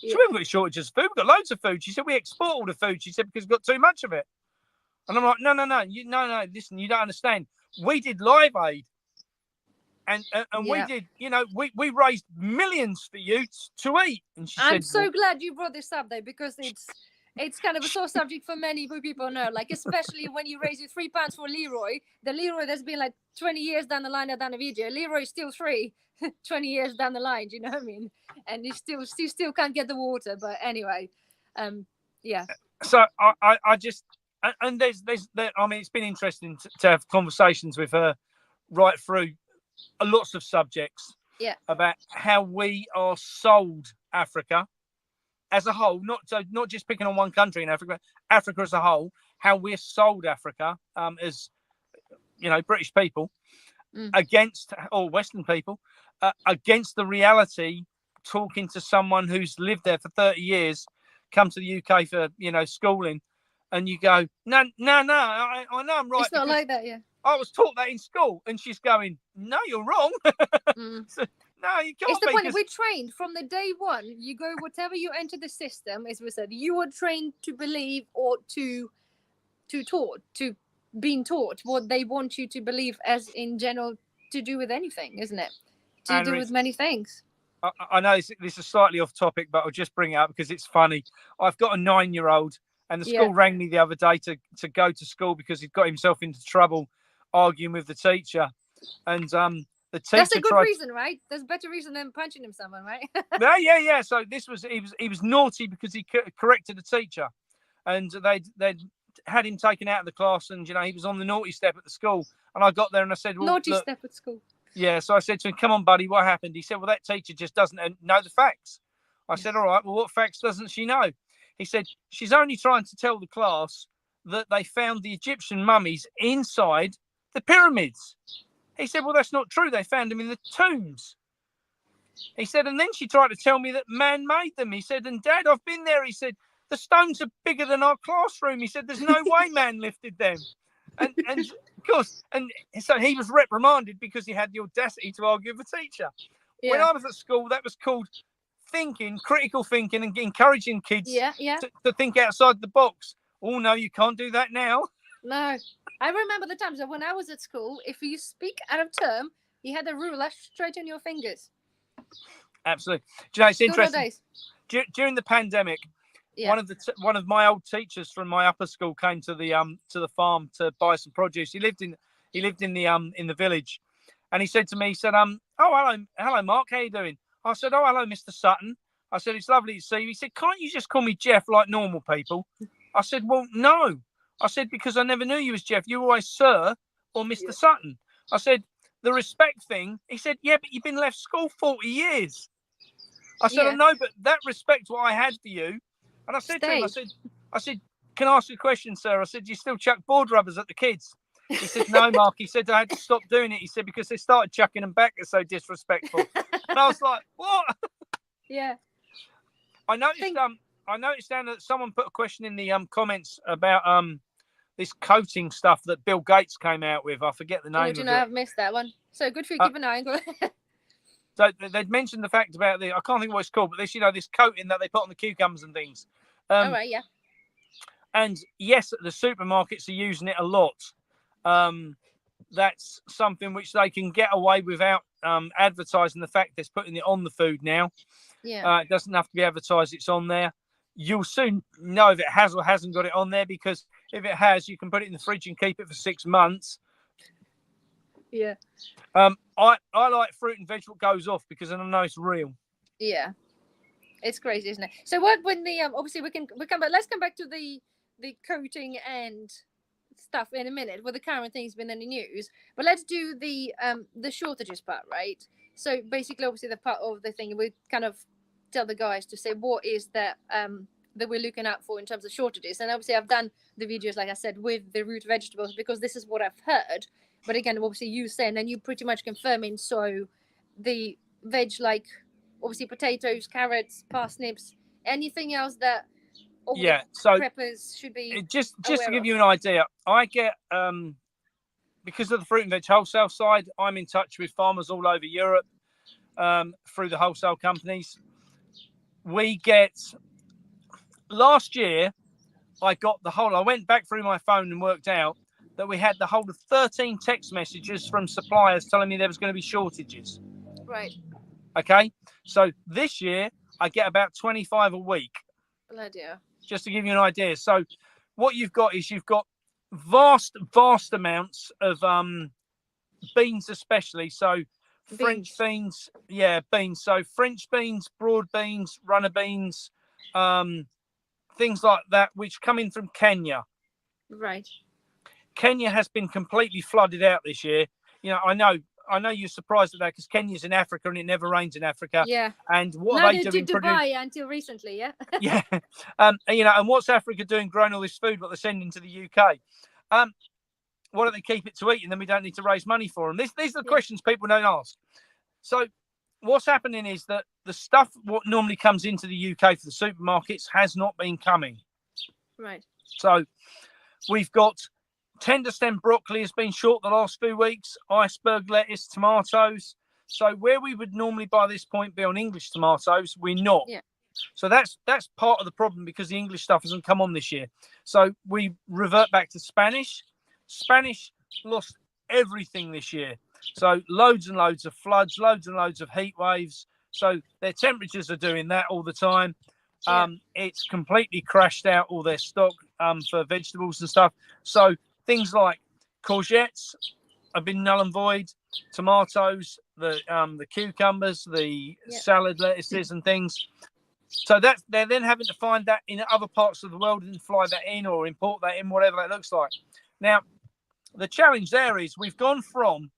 Yeah. So we haven't got shortages of food. We've got loads of food. She said, we export all the food. She said, because we've got too much of it. And I'm like, no, listen, you don't understand. We did Live Aid. And we did, we raised millions for you to eat. And she I'm said, so glad you brought this up though, because it's kind of a sore subject for many people know, like, especially when you raise your £3 for Leroy, the Leroy that's been like 20 years down the line at a video. Leroy is still free 20 years down the line, do you know what I mean? And you still can't get the water. But anyway, yeah. So I just, and there's I mean, it's been interesting to have conversations with her right through lots of subjects about how we are sold Africa as a whole, not just picking on one country in Africa, Africa as a whole, how we're sold Africa as British people against, or Western people, against the reality. Talking to someone who's lived there for 30 years, come to the UK for schooling, and you go, no, I know I'm right. It's not like that, yeah. I was taught that in school, and she's going, no, you're wrong. So, no, you can't. It's the point. We're trained from the day one. You go, whatever you enter the system, as we said, you are trained to believe or to being taught what they want you to believe, as in general, to do with anything, isn't it? To do with many things. I know this is slightly off topic, but I'll just bring it up because it's funny. I've got a 9-year-old, and the school rang me the other day to go to school because he'd got himself into trouble arguing with the teacher. And the teacher, that's a good reason, right? There's a better reason than punching him someone, right? yeah. So he was naughty because he corrected the teacher, and they'd had him taken out of the class, and he was on the naughty step at the school. And I got there and I said, well, naughty step at school. Yeah, so I said to him, come on, buddy, what happened? He said, well, that teacher just doesn't know the facts. I said, all right, well, what facts doesn't she know? He said, she's only trying to tell the class that they found the Egyptian mummies inside the pyramids. He said, well, that's not true. They found them in the tombs. He said, and then she tried to tell me that man made them. He said, and Dad, I've been there. He said, the stones are bigger than our classroom. He said, there's no way man lifted them. And of course, and so he was reprimanded because he had the audacity to argue with the teacher. Yeah. When I was at school, that was called critical thinking, and encouraging kids to think outside the box. Oh, no, you can't do that now. No. I remember the times that when I was at school, if you speak out of term, you had a ruler straight on your fingers. Absolutely. Do you know, it's interesting. During the pandemic, one of my old teachers from my upper school came to the farm to buy some produce. He lived in the village, and he said to me, he said, oh, hello, Mark, how you doing? I said, oh, hello, Mr. Sutton. I said, it's lovely to see you. He said, can't you just call me Jeff like normal people? I said, well, no. I said, because I never knew you as Jeff. You were always Sir or Mr. Sutton. I said, the respect thing. He said, yeah, but you've been left school 40 years. I said, I know, but that respect what I had for you. And I said to him, I said, can I ask you a question, sir? I said, do you still chuck board rubbers at the kids? He said, no, Mark. He said, I had to stop doing it. He said, because they started chucking them back. They're so disrespectful. And I was like, what? Yeah. I noticed down that someone put a question in the comments about this coating stuff that Bill Gates came out with. I forget the name of it. I've missed that one. So good for you keeping an eye on it. So they'd mentioned the fact about I can't think what it's called, but this coating that they put on the cucumbers and things. All right, yeah. And yes, the supermarkets are using it a lot. That's something which they can get away without advertising the fact they're putting it on the food now. Yeah. It doesn't have to be advertised, it's on there. You'll soon know if it has or hasn't got it on there, because if it has, you can put it in the fridge and keep it for 6 months. Yeah. I like fruit and veg what goes off, because I know it's real. Yeah. It's crazy, isn't it? So when the obviously we come back. Let's come back to the coating and stuff in a minute, with the current things been in the news. But let's do the shortages part, right? So basically, obviously, the part of the thing we kind of tell the guys to say what is that we're looking out for in terms of shortages. And obviously, I've done the videos, like I said, with the root vegetables, because this is what I've heard. But again, obviously, you saying, and you pretty much confirming. So the veg, like obviously potatoes, carrots, parsnips, anything else that all yeah. the So preppers should be just to aware give of? you an idea, I get because of the fruit and veg wholesale side, I'm in touch with farmers all over Europe through the wholesale companies. We get last year, I went back through my phone and worked out that we had the whole of 13 text messages from suppliers telling me there was going to be shortages. Right. Okay. So this year I get about 25 a week. Bloody hell. Just to give you an idea. So what you've got vast amounts of beans, especially. So French beans. Yeah, beans. So French beans, broad beans, runner beans, things like that, which come in from Kenya. Right. Kenya has been completely flooded out this year. You know, I know you're surprised at that because Kenya's in Africa and it never rains in Africa. Yeah. And what Now are they they doing? did Dubai until recently, yeah. Yeah. You know, and what's Africa doing growing all this food, what they're sending to the UK? Why don't they keep it to eat and then we don't need to raise money for them? These are the questions people don't ask. So what's happening is that the stuff what normally comes into the UK for the supermarkets has not been coming. Right. So we've got tender stem broccoli has been short the last few weeks, iceberg lettuce, tomatoes. So where we would normally by this point be on English tomatoes, we're not. Yeah. So that's part of the problem because the English stuff hasn't come on this year. So we revert back to Spanish. Spanish lost everything this year. So loads and loads of floods, loads and loads of heat waves. So their temperatures are doing that all the time. It's completely crashed out all their stock for vegetables and stuff. So things like courgettes have been null and void, tomatoes, the cucumbers, the salad lettuces and things. So that they're then having to find that in other parts of the world and fly that in or import that in, whatever that looks like. Now, the challenge there is we've gone from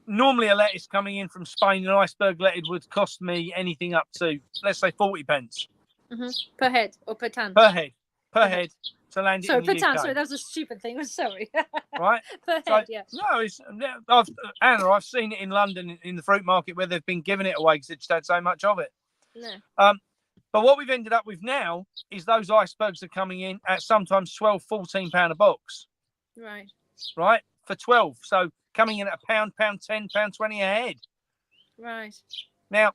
normally a lettuce coming in from Spain, an iceberg lettuce would cost me anything up to, let's say, 40 pence. Per head or per ton? Per head to land it in the UK. Per ton, sorry, that was a stupid thing. Sorry. Right? Per head, yeah. No, I've seen it in London in the fruit market where they've been giving it away because they just had so much of it. No. But what we've ended up with now is those icebergs are coming in at sometimes £12, £14 a box. Right. Right? For 12. So coming in at £1, £1.10, £1.20 a head. Right. Now,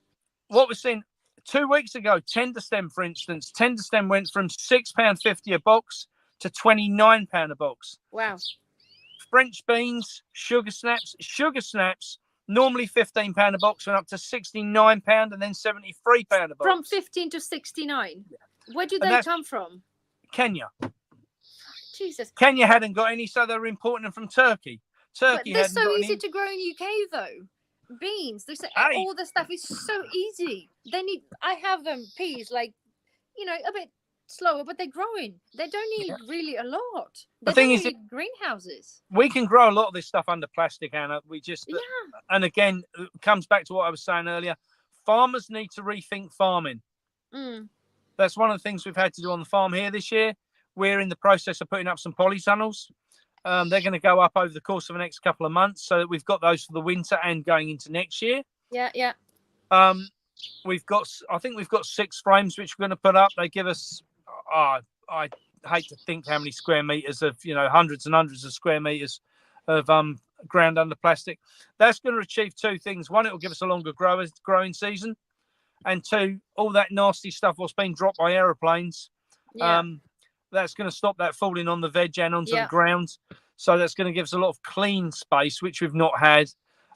what we're seeing 2 weeks ago, tender stem, for instance, tender stem went from £6.50 a box to £29 a box. Wow. French beans, sugar snaps, normally £15 a box, went up to £69 and then £73 a box. From 15 to 69. Where do they come from? Kenya. Jesus. Kenya hadn't got any, so they were importing them from Turkey. But they're so easy to grow in UK though. Beans, all the stuff is so easy. I have them peas, like, a bit slower, but they're growing. They don't need really a lot. They don't need greenhouses. We can grow a lot of this stuff under plastic, Anna. And again, it comes back to what I was saying earlier. Farmers need to rethink farming. That's one of the things we've had to do on the farm here this year. We're in the process of putting up some polytunnels. They're going to go up over the course of the next couple of months so that we've got those for the winter and going into next year. Yeah. I think we've got 6 frames which we're going to put up. They give us, I hate to think how many square meters of, hundreds and hundreds of square meters of ground under plastic. That's going to achieve 2 things. One, it will give us a longer growing season. And 2, all that nasty stuff what's been dropped by aeroplanes. That's going to stop that falling on the veg and onto the ground. So that's going to give us a lot of clean space, which we've not had.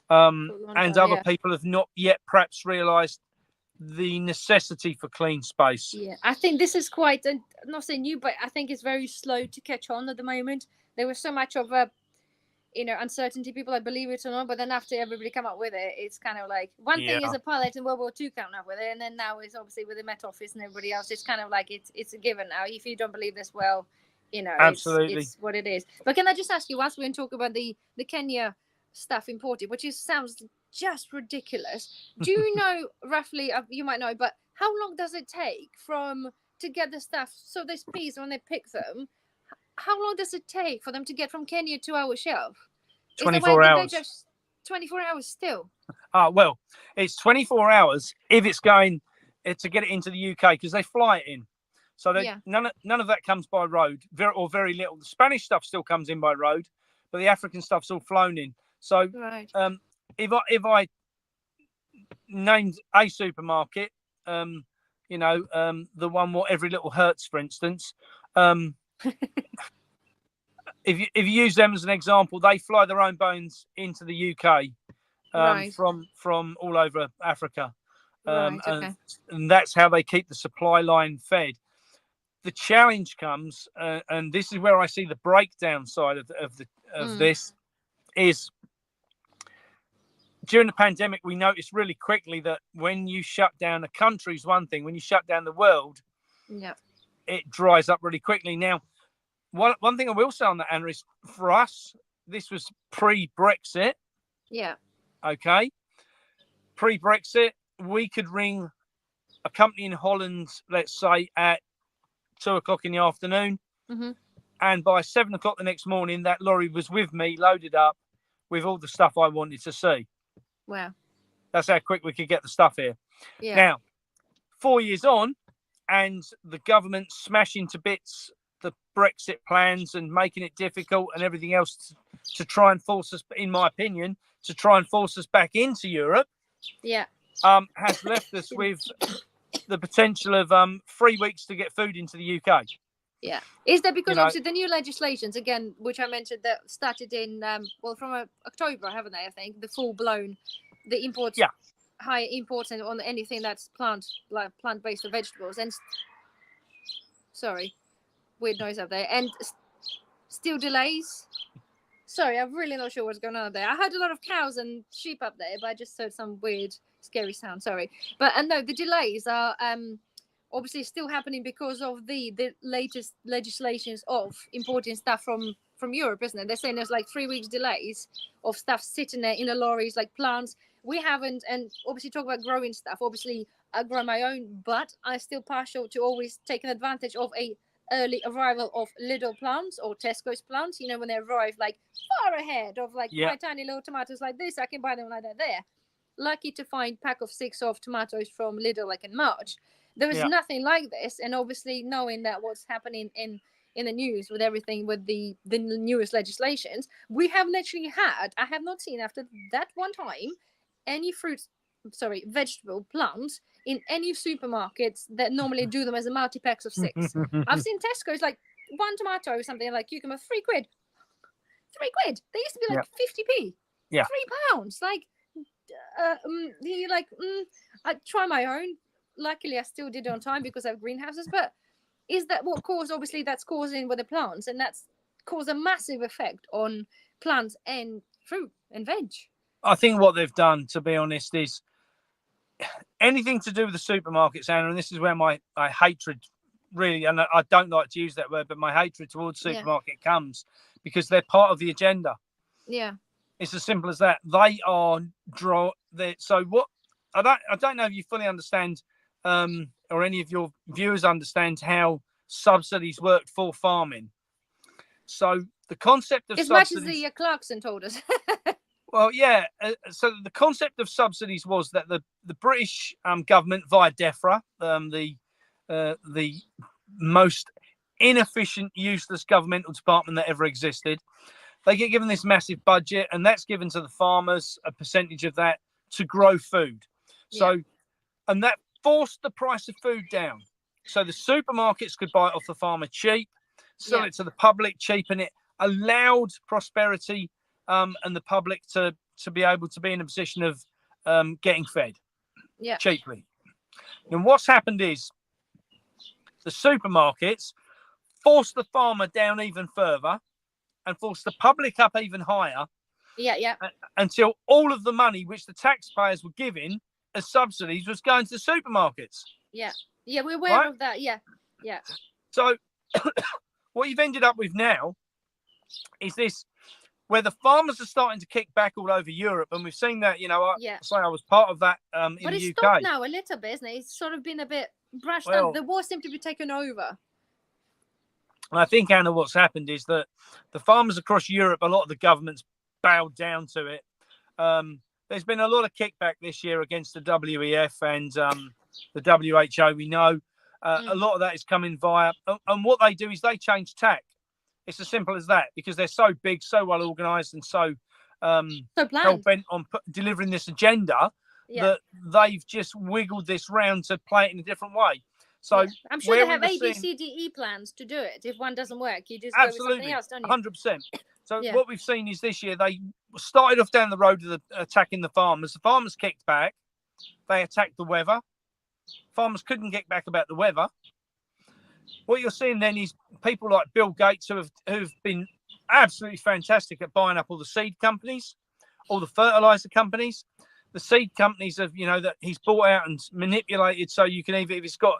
And other people have not yet perhaps realised the necessity for clean space. Yeah, I think this is quite, not saying new, but I think it's very slow to catch on at the moment. There was so much of a, uncertainty. People like believe it or not, but then after everybody come up with it, it's kind of like one thing is a pilot in World War II coming up with it, and then now it's obviously with the Met Office and everybody else. It's kind of like it's a given now. If you don't believe this, well, absolutely, it's what it is. But can I just ask you, whilst we're talking about the Kenya stuff imported, which sounds just ridiculous, do you know roughly? You might know, but how long does it take to get the stuff? So there's peas when they pick them. How long does it take for them to get from Kenya to our shelf? 24 hours. 24 hours still? Well, it's 24 hours if it's going to get it into the UK because they fly it in. So none of that comes by road, very little. The Spanish stuff still comes in by road, but the African stuff's all flown in. So if I named a supermarket, the one what every little hurts, for instance, if you use them as an example, they fly their own bones into the UK from all over Africa. And that's how they keep the supply line fed. The challenge comes, and this is where I see the breakdown side of this, is during the pandemic, we noticed really quickly that when you shut down a country is one thing, when you shut down the world, it dries up really quickly. Now, one thing I will say on that, Anna, is for us, this was pre-Brexit. Yeah. Okay. Pre-Brexit, we could ring a company in Holland, let's say, at 2:00 in the afternoon. And by 7:00 the next morning, that lorry was with me, loaded up with all the stuff I wanted to see. Wow. That's how quick we could get the stuff here. Yeah. Now, 4 years on, and the government smashing to bits the Brexit plans and making it difficult and everything else to try and force us, in my opinion, to try and force us back into Europe. Yeah. Has left us with the potential of 3 weeks to get food into the UK. Yeah. Is that because obviously the new legislations, again, which I mentioned, that started in, from October, haven't they, I think, the full-blown, the imports, higher imports on anything that's plant-based or vegetables. And, sorry, weird noise up there. And still delays. Sorry, I'm really not sure what's going on up there. I heard a lot of cows and sheep up there, but I just heard some weird, scary sound. Sorry. But, no, the delays are... obviously still happening because of the latest legislations of importing stuff from Europe, isn't it? They're saying there's like 3 weeks delays of stuff sitting there in the lorries, like plants. We haven't, and obviously talk about growing stuff. Obviously, I grow my own, but I'm still partial to always taking advantage of a early arrival of Lidl plants or Tesco's plants. You know, when they arrive like far ahead of like my tiny little tomatoes like this, I can buy them like that there. Lucky to find pack of 6 of tomatoes from Lidl like in March. There was nothing like this, and obviously knowing that what's happening in the news with everything with the newest legislations, we have literally had, I have not seen after that one time, any vegetable plants in any supermarkets that normally do them as a multi-packs of 6. I've seen Tesco's like 1 tomato or something like cucumber, 3 quid. 3 quid. They used to be like 50p. Yeah. £3. Like, I try my own. Luckily, I still did it on time because I have greenhouses. But is that what caused? Obviously, that's causing with the plants, and that's caused a massive effect on plants and fruit and veg. I think what they've done, to be honest, is anything to do with the supermarkets, Anna, and this is where my hatred really, and I don't like to use that word, but my hatred towards supermarket comes because they're part of the agenda. Yeah. It's as simple as that. They are so what I don't know if you fully understand or any of your viewers understand how subsidies worked for farming. So the concept of much as the Clarkson told us. Well, yeah. So the concept of subsidies was that the British government via DEFRA, the most inefficient, useless governmental department that ever existed, they get given this massive budget, and that's given to the farmers, a percentage of that, to grow food. So, and that forced the price of food down. So the supermarkets could buy it off the farmer cheap, sell it to the public cheap, and it allowed prosperity and the public to be able to be in a position of getting fed cheaply. And what's happened is the supermarkets forced the farmer down even further and forced the public up even higher. Until all of the money which the taxpayers were giving as subsidies was going to the supermarkets. We're aware of that. So what you've ended up with now is this, where the farmers are starting to kick back all over Europe, and we've seen that. I was part of that in the UK. But it's stopped now a little bit, isn't it? It's sort of been a bit brushed down. The war seemed to be taken over. And I think, Anna, what's happened is that the farmers across Europe, a lot of the governments bowed down to it. There's been a lot of kickback this year against the WEF and the WHO. We know a lot of that is coming via, and what they do is they change tack. It's as simple as that, because they're so big, so well organised, and so hell bent on delivering this agenda that they've just wiggled this round to play it in a different way. So I'm sure they have A, B, C, D, E plans to do it. If one doesn't work, you just go with something else, don't you? 100%. So what we've seen is this year they started off down the road of attacking the farmers. The farmers kicked back. They attacked the weather. Farmers couldn't get back about the weather. What you're seeing then is people like Bill Gates who've been absolutely fantastic at buying up all the seed companies, all the fertilizer companies. The seed companies have, that he's bought out and manipulated, so you can either, if it's got,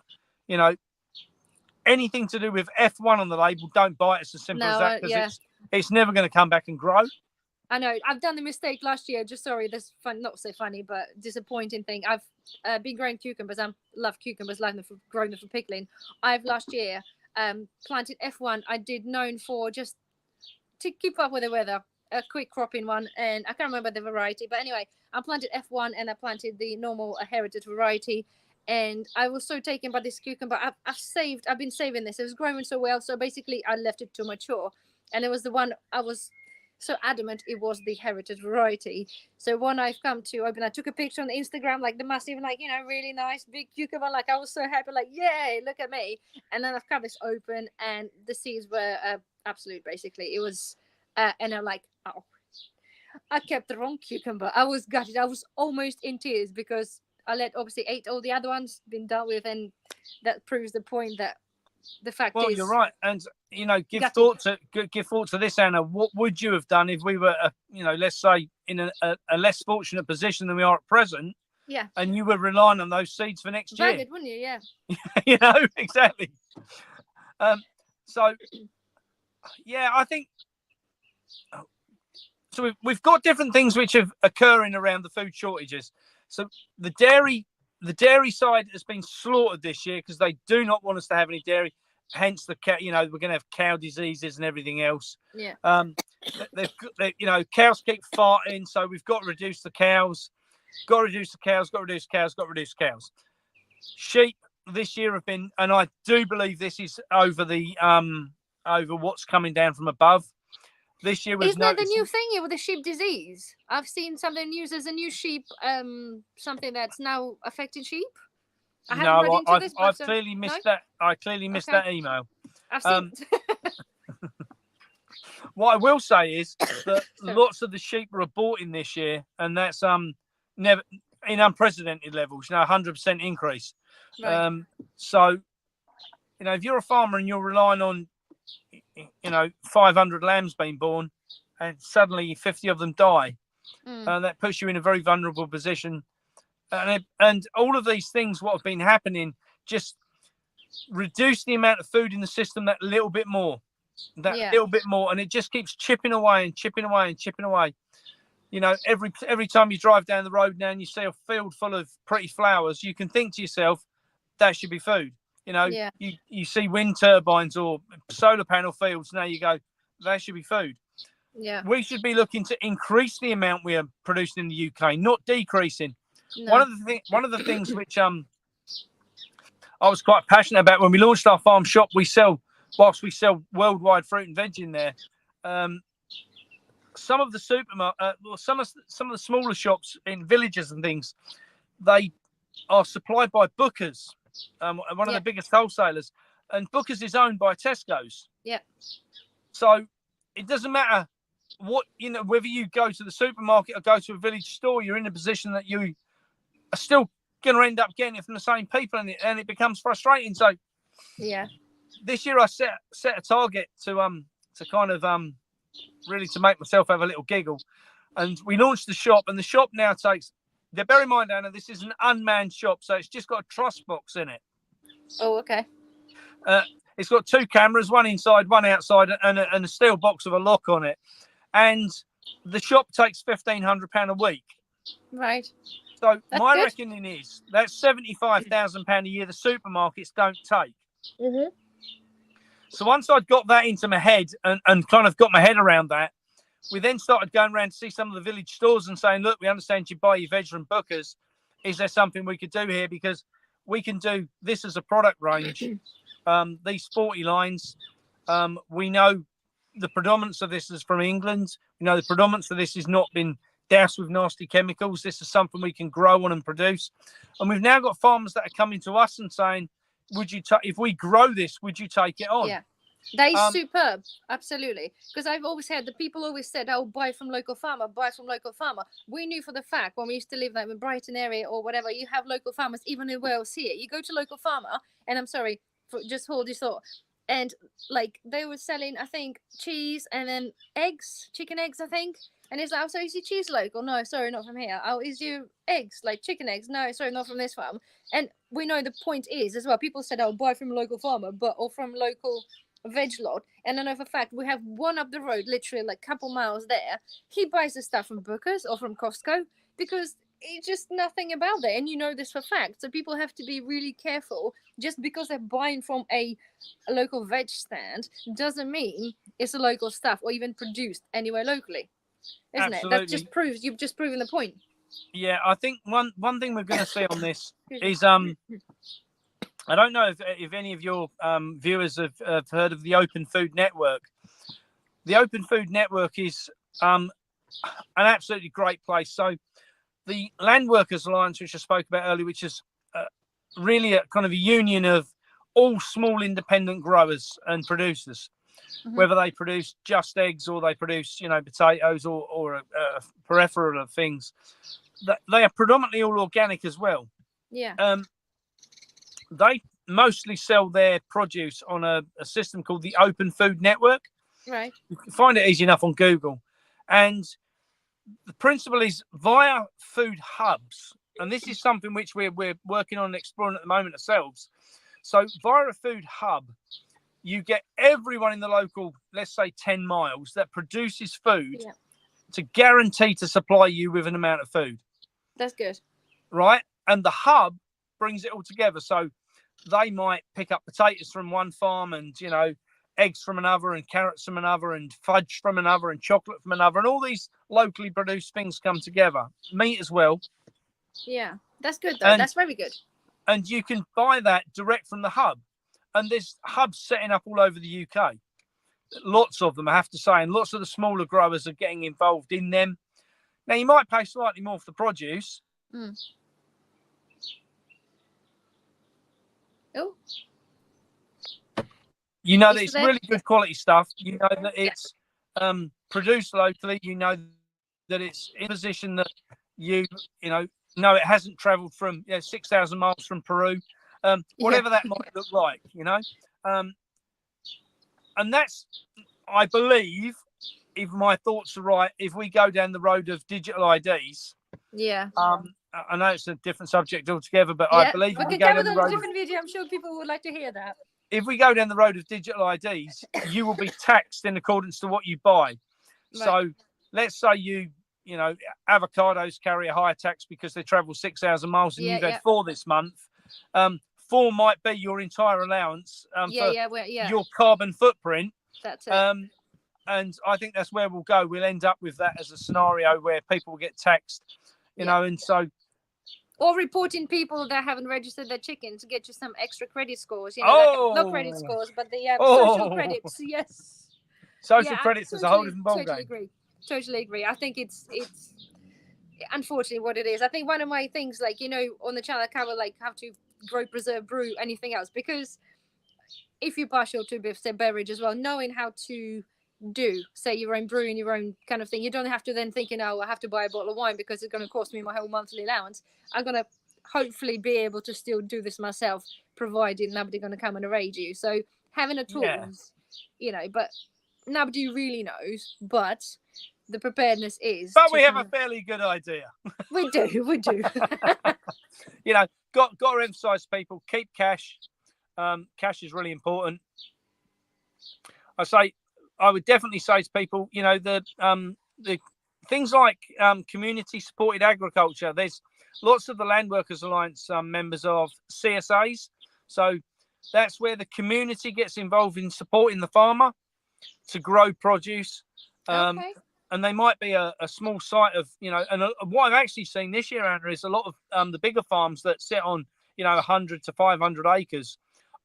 anything to do with F1 on the label, don't buy it. It's as simple as that, because it's never going to come back and grow. I know. I've done the mistake last year. Just sorry, that's fun, not so funny, but disappointing thing. I've been growing cucumbers. I love cucumbers, like them growing them for pickling. I've last year planted F1. I did known for just to keep up with the weather, a quick cropping one, and I can't remember the variety, but anyway, I planted F1 and I planted the normal heritage variety. And I was so taken by this cucumber. I've been saving this. It was growing so well. So basically I left it to mature. And it was the one I was so adamant it was the heritage variety. So when I've come to open, I took a picture on Instagram, like the massive, really nice big cucumber. Like I was so happy, like, yay, look at me. And then I've cut this open and the seeds were absolute, basically. It was, and I'm like, oh, I kept the wrong cucumber. I was gutted. I was almost in tears because I ate all the other ones, been dealt with, and that proves the point that the fact is. Well, you're right, and give thought to this, Anna. What would you have done if we were, let's say, in a less fortunate position than we are at present? Yeah. And you were relying on those seeds for next year. Wouldn't you? Yeah. Exactly. So, yeah, I think. So we've got different things which are occurring around the food shortages. So the dairy side has been slaughtered this year because they do not want us to have any dairy. Hence the we're going to have cow diseases and everything else. Yeah. Cows keep farting, so we've got to reduce the cows. Got to reduce the cows. Got to reduce cows. Got to reduce cows. Sheep this year have been, and I do believe this is over the over what's coming down from above. This year isn't that the new thing here with the sheep disease? I've seen something news as a new sheep, something that's now affecting sheep. I've clearly missed that. I clearly missed that email. I've seen. What I will say is that lots of the sheep were aborting this year, and that's never in unprecedented levels. 100% increase. Right. So, if you're a farmer and you're relying on 500 lambs being born and suddenly 50 of them die, that puts you in a very vulnerable position, and all of these things what have been happening just reduce the amount of food in the system that little bit more, and it just keeps chipping away and chipping away and chipping away. Every time you drive down the road now and you see a field full of pretty flowers, you can think to yourself, that should be food. You see wind turbines or solar panel fields. Now you go, that should be food. Yeah, we should be looking to increase the amount we are producing in the UK, not decreasing. No. One of the things which I was quite passionate about when we launched our farm shop. Whilst we sell worldwide fruit and veg in there, some of the some of the smaller shops in villages and things, they are supplied by Booker's. One of the biggest wholesalers, and Booker's is owned by Tesco's. Yeah. So it doesn't matter whether you go to the supermarket or go to a village store, you're in a position that you are still going to end up getting it from the same people, and it becomes frustrating. So yeah, this year I set a target to kind of really to make myself have a little giggle, and we launched the shop, and the shop now takes. Now, bear in mind, Anna, this is an unmanned shop, so it's just got a truss box in it. Oh, okay. It's got 2 cameras, one inside, one outside, and a steel box with a lock on it. And the shop takes £1,500 a week. Right. So my reckoning is that's £75,000 a year the supermarkets don't take. Mm-hmm. So once I'd got that into my head and kind of got my head around that, we then started going around to see some of the village stores and saying, look, we understand you buy your veg from Booker's. Is there something we could do here? Because we can do this as a product range. These 40 lines, we know the predominance of this is from England. We know the predominance of this has not been doused with nasty chemicals. This is something we can grow on and produce. And we've now got farmers that are coming to us and saying, if we grow this, would you take it on? Yeah. That is superb, absolutely. Because I've always heard that people always said, "Oh, buy from local farmer, buy from local farmer." We knew for the fact when we used to live like in Brighton area or whatever, you have local farmers even in Wales here. You go to local farmer, and I'm sorry, just hold this thought. And like they were selling, I think, cheese and then eggs, chicken eggs, I think. And it's like, "Oh, so is your cheese local?" "No, sorry, not from here." "Oh, is your eggs like chicken eggs?" "No, sorry, not from this farm." And we know the point is as well. People said, "Oh, buy from a local farmer," or from local veg lot. And I know for a fact we have one up the road, literally like a couple miles there. He buys the stuff from Booker's or from Costco because it's just nothing about it. And you know this for a fact. So people have to be really careful. Just because they're buying from a local veg stand doesn't mean it's a local stuff or even produced anywhere locally. Isn't Absolutely. it? That just proves you've just proven the point. Yeah, I think one thing we're going to see on this is I don't know if any of your viewers have heard of the Open Food Network. The Open Food Network is an absolutely great place. So the Land Workers Alliance, which I spoke about earlier, which is really a kind of a union of all small independent growers and producers, whether they produce just eggs or they produce, potatoes or a peripheral of things. They are predominantly all organic as well. Yeah. They mostly sell their produce on a system called the Open Food Network. Right. You can find it easy enough on Google. And the principle is via food hubs. And this is something which we're working on and exploring at the moment ourselves. So via a food hub, you get everyone in the local, let's say 10 miles, that produces food to guarantee to supply you with an amount of food. That's good. Right? And the hub brings it all together. So they might pick up potatoes from one farm and, eggs from another and carrots from another and fudge from another and chocolate from another. And all these locally produced things come together. Meat as well. Yeah, that's good though. That's very good. And you can buy that direct from the hub. And there's hubs setting up all over the UK. Lots of them, I have to say. And lots of the smaller growers are getting involved in them. Now, you might pay slightly more for the produce. Oh. You know that it's really good quality stuff. You know that it's produced locally. You know that it's in a position that you know it hasn't travelled from 6,000 miles from Peru, whatever that might look like, and that's, I believe, if my thoughts are right, if we go down the road of digital IDs. I know it's a different subject altogether, but I believe we can cover that on a different video. I'm sure people would like to hear that. If we go down the road of digital IDs, you will be taxed in accordance to what you buy. Right. So let's say you avocados carry a higher tax because they travel 6,000 miles and you've had 4 this month. 4 might be your entire allowance for your carbon footprint. That's it. And I think that's where we'll go. We'll end up with that as a scenario where people will get taxed, and so. Or reporting people that haven't registered their chicken to get you some extra credit scores. Not credit scores, but the social credits. Yes. Social credits is a whole different ballgame. Totally agree. I think it's unfortunately what it is. I think one of my things, on the channel I cover how to grow, preserve, brew, anything else. Because if you're partial to beverage as well, knowing how to do, say, your own brewing, your own kind of thing, you don't have to then thinking, I have to buy a bottle of wine because it's going to cost me my whole monthly allowance. I'm going to hopefully be able to still do this myself, provided nobody going to come and raid you. So having a tools, but nobody really knows, but the preparedness is. But we have a fairly good idea. We do. Got to emphasize, people, keep cash. Cash is really important. I would definitely say to people, the things like community supported agriculture. There's lots of the Land Workers Alliance members of CSAs. So that's where the community gets involved in supporting the farmer to grow produce. And they might be a small site of, and what I've actually seen this year, Anna, is a lot of the bigger farms that sit on, 100 to 500 acres,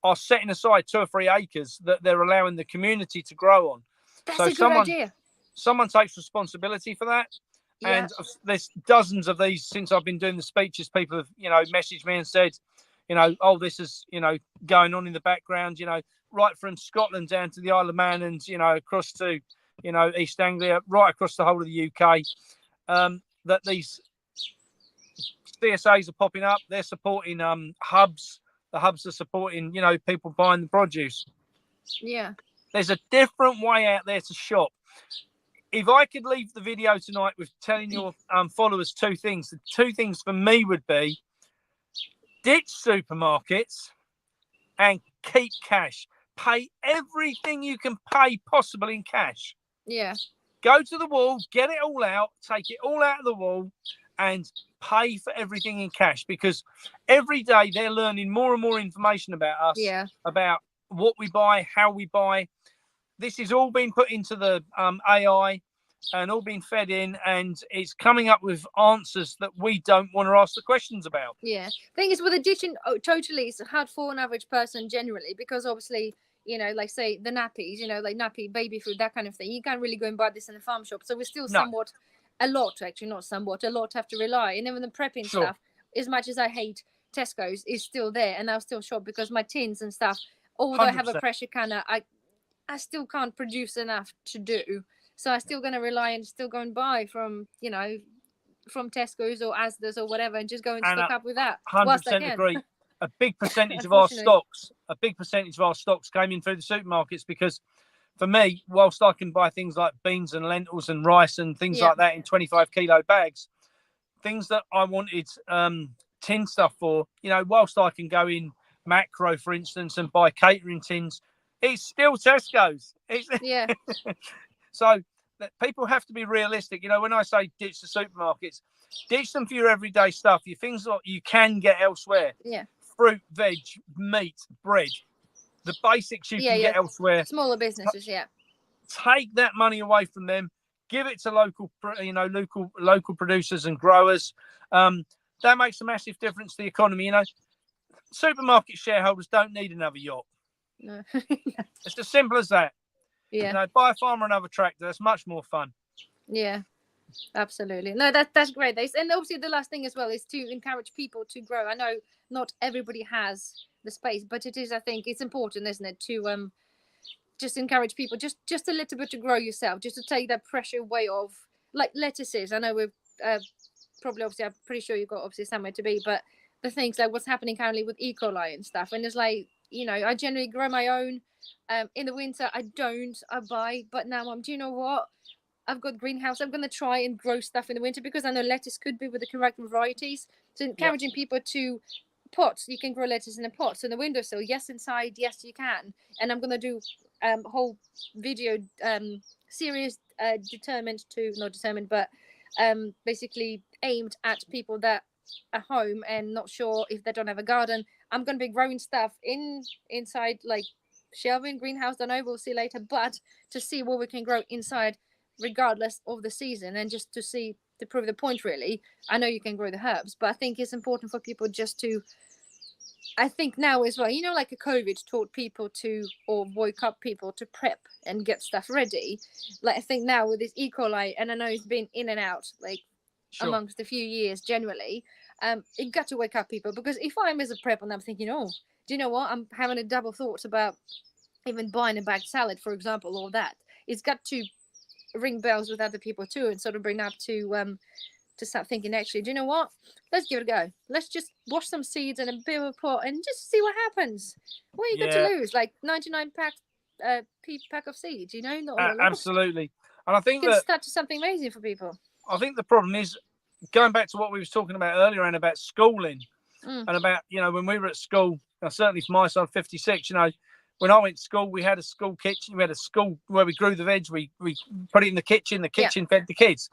are setting aside 2 or 3 acres that they're allowing the community to grow on. That's So a good idea. Someone takes responsibility for that. Yeah. And there's dozens of these since I've been doing the speeches. People have, messaged me and said, oh, this is, going on in the background, right from Scotland down to the Isle of Man and, across to, East Anglia, right across the whole of the UK, that these CSAs are popping up. They're supporting hubs. The hubs are supporting, people buying the produce. Yeah. There's a different way out there to shop. If I could leave the video tonight with telling your followers 2 things, the 2 things for me would be ditch supermarkets and keep cash. Pay everything you can pay possible in cash. Yeah. Go to the wall, get it all out, take it all out of the wall, and pay for everything in cash, because every day they're learning more and more information about us, about what we buy, how we buy. This is all being put into the AI and all being fed in, and it's coming up with answers that we don't want to ask the questions about. Yeah. Thing is, with addiction, totally, it's hard for an average person generally, because obviously, like say the nappies, like nappy, baby food, that kind of thing. You can't really go and buy this in the farm shop. So we're still somewhat, a lot have to rely. And even the prepping stuff, as much as I hate Tesco's, is still there, and I'll still shop because my tins and stuff, although 100%. I have a pressure canner, I still can't produce enough to do. So I'm still going to rely and still go and buy from, from Tesco's or Asda's or whatever, and just go and stock up with that. 100% agree. A big percentage of our stocks came in through the supermarkets, because for me, whilst I can buy things like beans and lentils and rice and things like that in 25 kilo bags, things that I wanted tin stuff for, whilst I can go in Macro, for instance, and buy catering tins, it's still Tesco's. Yeah. So people have to be realistic. When I say ditch the supermarkets, ditch them for your everyday stuff, your things that you can get elsewhere. Yeah. Fruit, veg, meat, bread, the basics you can get elsewhere. Smaller businesses, Take that money away from them. Give it to local producers and growers. That makes a massive difference to the economy. Supermarket shareholders don't need another yacht. No. It's as simple as that. Yeah. Buy a farmer another tractor. That's much more fun. Yeah, absolutely. No, that's great. And obviously the last thing as well is to encourage people to grow. I know not everybody has the space, but it is, I think it's important, isn't it, to just encourage people just a little bit to grow yourself, just to take that pressure away of, like, lettuces. I know we're probably, obviously, I'm pretty sure you've got obviously somewhere to be, but the things like what's happening currently with E. coli and stuff, and it's like, I generally grow my own. In the winter, I buy, but now do you know what? I've got greenhouse. I'm going to try and grow stuff in the winter, because I know lettuce could be with the correct varieties. So encouraging people to pots. You can grow lettuce in a pot. So in the windowsill, yes, inside, yes, you can. And I'm going to do a whole video series basically aimed at people that are home and not sure if they don't have a garden. I'm going to be growing stuff inside, like shelving, greenhouse, don't know, we'll see later, but to see what we can grow inside regardless of the season, and just to prove the point, really. I know you can grow the herbs, but I think it's important for people just to, I think now as well, like a COVID taught people or woke up people to prep and get stuff ready. Like, I think now with this E. coli, and I know it's been in and out, like, amongst a few years generally, it got to wake up people, because if I'm as a prep and I'm thinking, do you know what, I'm having a double thought about even buying a bagged salad, for example, or that, it's got to ring bells with other people too, and sort of bring up to start thinking, actually, do you know what, let's give it a go. Let's just wash some seeds in a bit of a pot and just see what happens. What you got to lose? Like 99 pack of seeds, not absolutely. And I think you can start to something amazing for people. I think the problem is, going back to what we was talking about earlier, and about schooling, and about, when we were at school, certainly for my son, 56, when I went to school, we had a school kitchen. We had a school where we grew the veg. We put it in the kitchen. The kitchen fed the kids.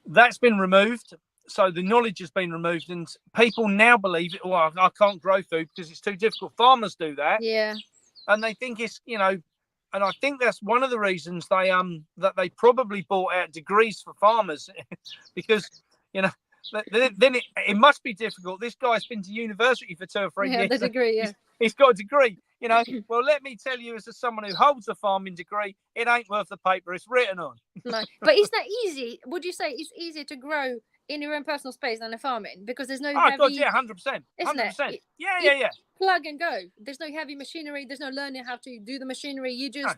That's been removed. So the knowledge has been removed, and people now believe it. Well, I can't grow food because it's too difficult. Farmers do that. Yeah. And they think it's, and I think that's one of the reasons that they probably bought out degrees for farmers, because, then it must be difficult. This guy's been to university for 2 or 3 years. The degree, yeah. He's got a degree, you know. Well, let me tell you, as someone who holds a farming degree, it ain't worth the paper it's written on. No, but it's not easy. Would you say it's easier to grow in your own personal space than a farming? Because there's no heavy... God, yeah, 100%. 100%. Yeah. Plug and go. There's no heavy machinery. There's no learning how to do the machinery. You just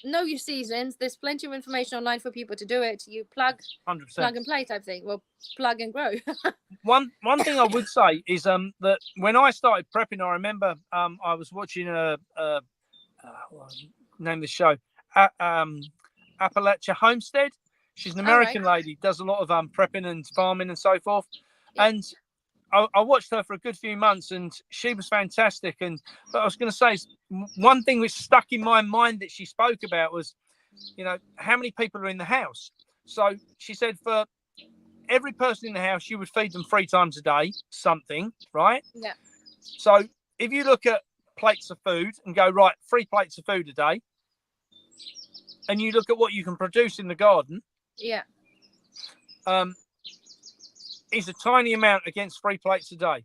know your seasons. There's plenty of information online for people to do it. You plug, 100%. Plug and play type thing. Well, plug and grow. One thing I would say is that when I started prepping, I remember I was watching name of the show, Appalachia Homestead. She's an American lady, does a lot of prepping and farming and so forth. Yeah. And I watched her for a good few months, and she was fantastic. But I was going to say, one thing which stuck in my mind that she spoke about was, you know, how many people are in the house. So she said for every person in the house, you would feed them 3 times a day, something, right? Yeah. So if you look at plates of food and go, right, 3 plates of food a day, and you look at what you can produce in the garden, is a tiny amount against 3 plates a day.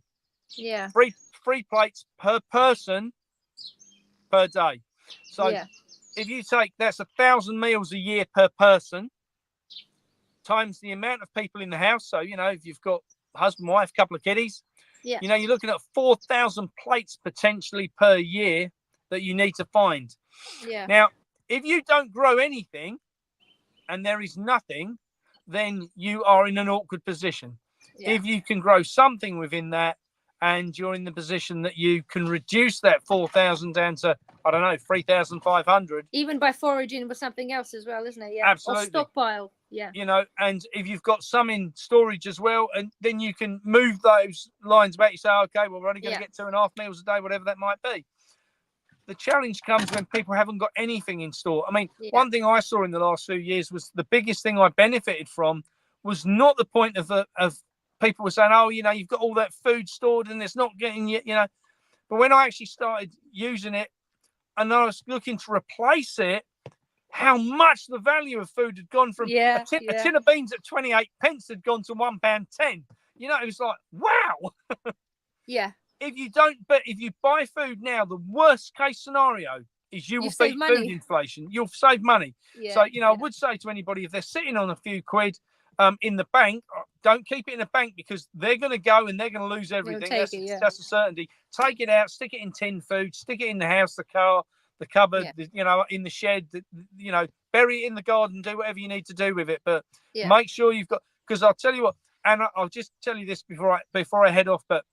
Yeah. Three plates per person per day. So if you take, that's 1,000 meals a year per person, times the amount of people in the house. So, you know, if you've got husband, wife, couple of kiddies, you know, you're looking at 4,000 plates potentially per year that you need to find. Yeah. Now, if you don't grow anything and there is nothing, then you are in an awkward position. Yeah. If you can grow something within that, and you're in the position that you can reduce that 4,000 down to, I don't know, 3,500. Even by foraging with something else as well, isn't it? Yeah. Absolutely. Or stockpile. Yeah. You know, and if you've got some in storage as well, and then you can move those lines back. You say, okay, well, we're only going to get 2.5 meals a day, whatever that might be. The challenge comes when people haven't got anything in store. I mean, one thing I saw in the last few years was the biggest thing I benefited from was not the point of people were saying, oh, you know, you've got all that food stored and it's not getting you, you know. But when I actually started using it and I was looking to replace it, how much the value of food had gone from a tin of beans at 28 pence had gone to £1.10. You know, it was like, wow. Yeah. If you buy food now, the worst case scenario is you will beat food inflation. You'll save money. Yeah. So, you know, I would say to anybody, if they're sitting on a few quid in the bank, don't keep it in a bank because they're going to go and they're going to lose everything. That's a certainty. Take it out, stick it in tin food, stick it in the house, the car, the cupboard, you know, in the shed, you know, bury it in the garden, do whatever you need to do with it. But make sure you've got, because I'll tell you what, and I'll just tell you this before I head off, but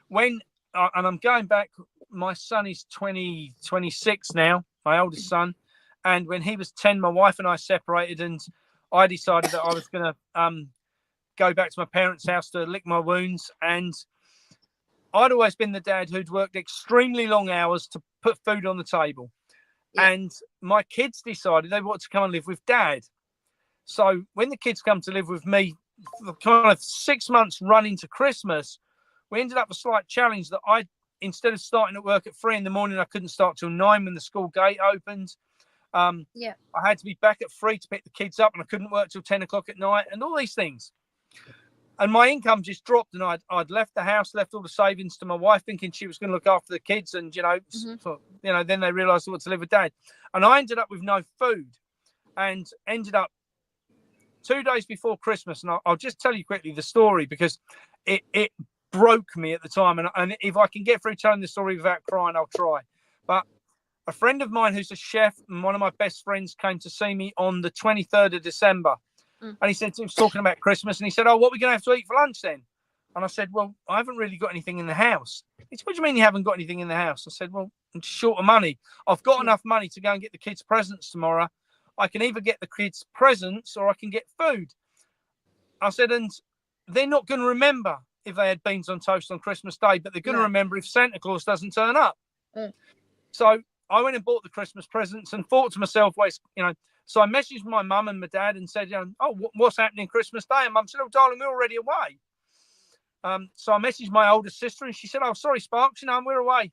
when, and I'm going back, my son is 26 now, my oldest son. And when he was 10, my wife and I separated, and I decided that I was going to go back to my parents' house to lick my wounds. And I'd always been the dad who'd worked extremely long hours to put food on the table. Yeah. And my kids decided they wanted to come and live with dad. So when the kids come to live with me, kind of 6 months running to Christmas, we ended up a slight challenge that instead of starting at work at 3 a.m, I couldn't start till 9 when the school gate opened. I had to be back at 3 to pick the kids up, and I couldn't work till 10 o'clock at night, and all these things. And my income just dropped, and I'd left the house, left all the savings to my wife, thinking she was going to look after the kids, and you know, then they realised they wanted to live with dad, and I ended up with no food, and ended up 2 days before Christmas, and I'll just tell you quickly the story because it broke me at the time, and if I can get through telling the story without crying, I'll try. But a friend of mine who's a chef and one of my best friends came to see me on the 23rd of December. And he was talking about Christmas, and he said, oh, what are we going to have to eat for lunch then? And I said, well, I haven't really got anything in the house. He said, what do you mean you haven't got anything in the house? I said, well, I'm short of money. I've got enough money to go and get the kids presents tomorrow. I can either get the kids presents or I can get food. I said, and they're not going to remember if they had beans on toast on Christmas Day, but they're going to remember if Santa Claus doesn't turn up. So I went and bought the Christmas presents and thought to myself, well, you know, so I messaged my mum and my dad and said, you know, oh, what's happening Christmas Day? And Mum said, oh, darling, we're already away. So I messaged my older sister and she said, oh, sorry, Sparks, you know, we're away.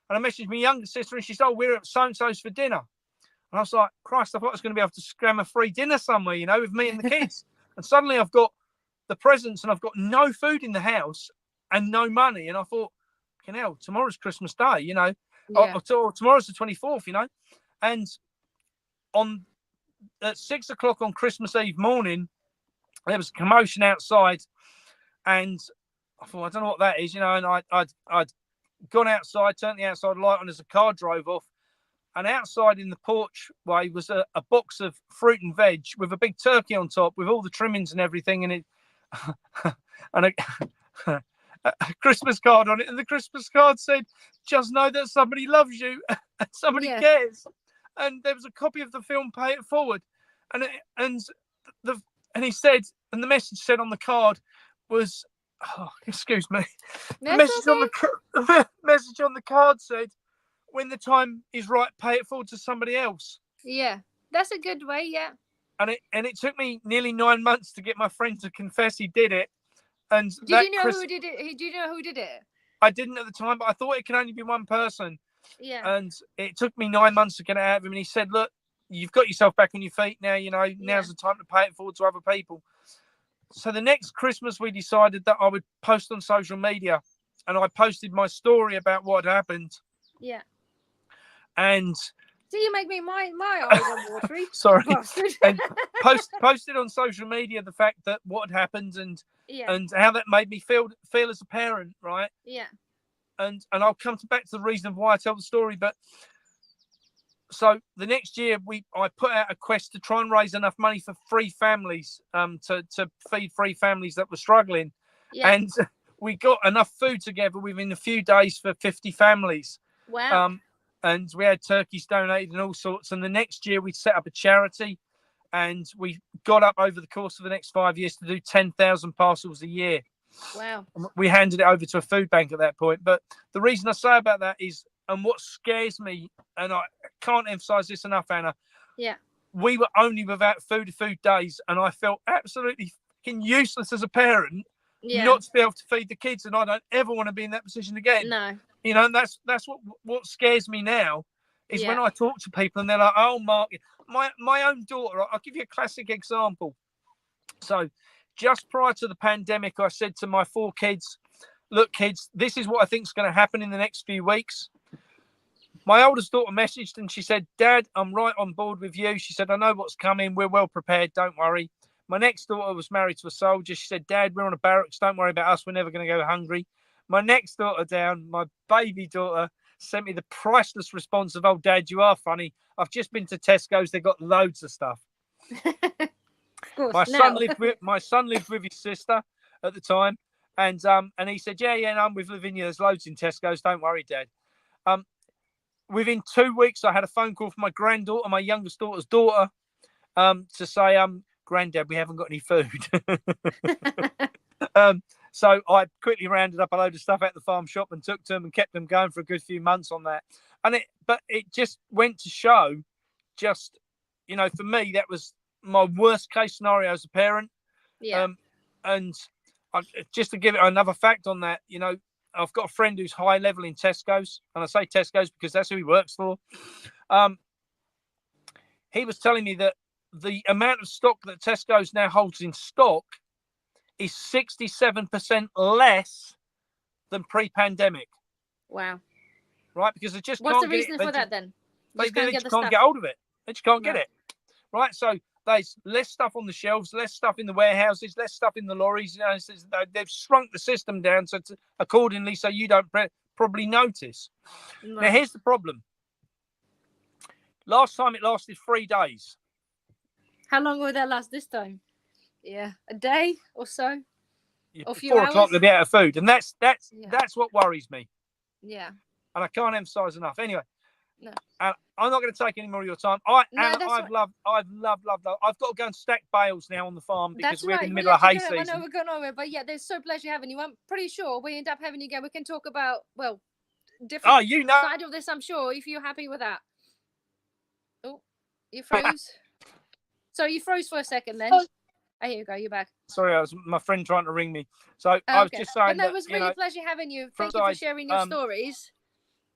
And I messaged my younger sister and she said, oh, we're at so-and-so's for dinner. And I was like, Christ, I thought I was going to be able to scram a free dinner somewhere, you know, with me and the kids. And suddenly I've got the presents and I've got no food in the house and no money. And I thought, hell, tomorrow's Christmas Day, you know, or tomorrow's the 24th, you know, and at 6 o'clock on Christmas Eve morning, there was a commotion outside, and I thought, I don't know what that is, you know, and I'd gone outside, turned the outside light on as a car drove off, and outside in the porchway was a box of fruit and veg with a big turkey on top with all the trimmings and everything, and it and a Christmas card on it, and the Christmas card said, "Just know that somebody loves you and somebody cares." And there was a copy of the film Pay It Forward, and he said, and the message said on the card was, excuse me, the message on the card said, "When the time is right, pay it forward to somebody else." Yeah, that's a good way. Yeah. And it took me nearly 9 months to get my friend to confess he did it. And did you know who did it? Do you know who did it? I didn't at the time, but I thought it could only be one person. Yeah. And it took me 9 months to get it out of him. And he said, "Look, you've got yourself back on your feet now. You know, now's the time to pay it forward to other people." So the next Christmas, we decided that I would post on social media, and I posted my story about what had happened. Yeah. And so you make me my eyes are watery. Sorry. And posted on social media the fact that what had happened and how that made me feel as a parent, right? Yeah. And I'll come back to the reason of why I tell the story. But so the next year, I put out a quest to try and raise enough money for 3 families, to feed 3 families that were struggling. Yeah. And we got enough food together within a few days for 50 families. Wow. And we had turkeys donated and all sorts. And the next year we set up a charity, and we got up over the course of the next 5 years to do 10,000 parcels a year. Wow. We handed it over to a food bank at that point. But the reason I say about that is, and what scares me, and I can't emphasize this enough, Anna. Yeah. We were only without food days, and I felt absolutely fucking useless as a parent not to be able to feed the kids, and I don't ever want to be in that position again. No. You know, and that's what scares me now is when I talk to people and they're like, "Oh, Mark, my own daughter." I'll give you a classic example. So just prior to the pandemic, I said to my 4 kids, "Look, kids, this is what I think is going to happen in the next few weeks." My oldest daughter messaged and she said, "Dad, I'm right on board with you." She said, "I know what's coming. We're well prepared. Don't worry." My next daughter was married to a soldier. She said, "Dad, we're on a barracks. Don't worry about us. We're never going to go hungry." My next daughter down, my baby daughter, sent me the priceless response of, "Oh, Dad, you are funny. I've just been to Tesco's. They've got loads of stuff." My son lived with his sister at the time, and he said, "Yeah, no, I'm with Lavinia. There's loads in Tesco's. Don't worry, Dad." Within 2 weeks, I had a phone call from my granddaughter, my youngest daughter's daughter, to say, "Granddad, we haven't got any food." So I quickly rounded up a load of stuff at the farm shop and took to them and kept them going for a good few months on that. But it just went to show, just, you know, for me, that was my worst case scenario as a parent. Yeah. And just to give it another fact on that, you know, I've got a friend who's high level in Tesco's, and I say Tesco's because that's who he works for. He was telling me that the amount of stock that Tesco's now holds in stock is 67% less than pre-pandemic. Wow. Right? Because they just What's can't the reason for that then? They just can't get hold of it. They just can't get it. Right? So there's less stuff on the shelves, less stuff in the warehouses, less stuff in the lorries. You know, they've shrunk the system down accordingly, so you don't probably notice. No. Now, here's the problem. Last time it lasted 3 days. How long will that last this time? Yeah, a day or so. Or 4 o'clock they'll be out of food, and that's what worries me. Yeah. And I can't emphasize enough. Anyway, no. I'm not going to take any more of your time. I've loved. I've got to go and stack bales now on the farm because we're in the middle of hay season. I know we're going over, but yeah, there's so pleasure having you. I'm pretty sure we end up having you again. We can talk about different side of this. I'm sure if you're happy with that. Oh, you froze. So you froze for a second then. Oh, here you go. You're back. Sorry, I was my friend trying to ring me. So I was just saying it was really a pleasure having you. Thank you for sharing your stories.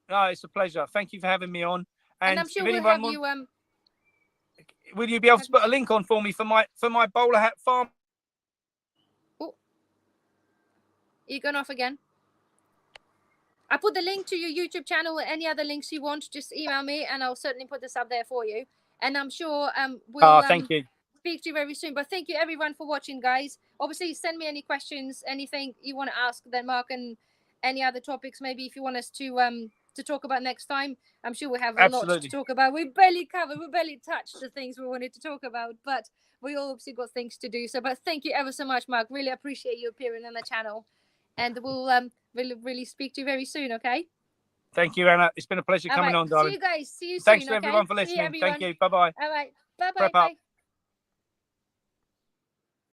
No, it's a pleasure. Thank you for having me on. And I'm sure we'll have you. Will you be able to put a link on for me for my bowler hat farm? Oh, You're going off again. I put the link to your YouTube channel or any other links you want. Just email me and I'll certainly put this up there for you. And I'm sure we'll thank you. Speak to you very soon. But thank you everyone for watching, guys. Obviously, send me any questions, anything you want to ask, then Mark, and any other topics maybe if you want us to talk about next time. I'm sure we have a lot to talk about. We barely touched the things we wanted to talk about, but we obviously got things to do. So, but thank you ever so much, Mark. Really appreciate you appearing on the channel, and we'll really speak to you very soon. Okay. Thank you, Anna. It's been a pleasure coming on, darling. See you guys. See you soon. Thanks to everyone for listening. Thank you. Bye bye. All right. Bye bye.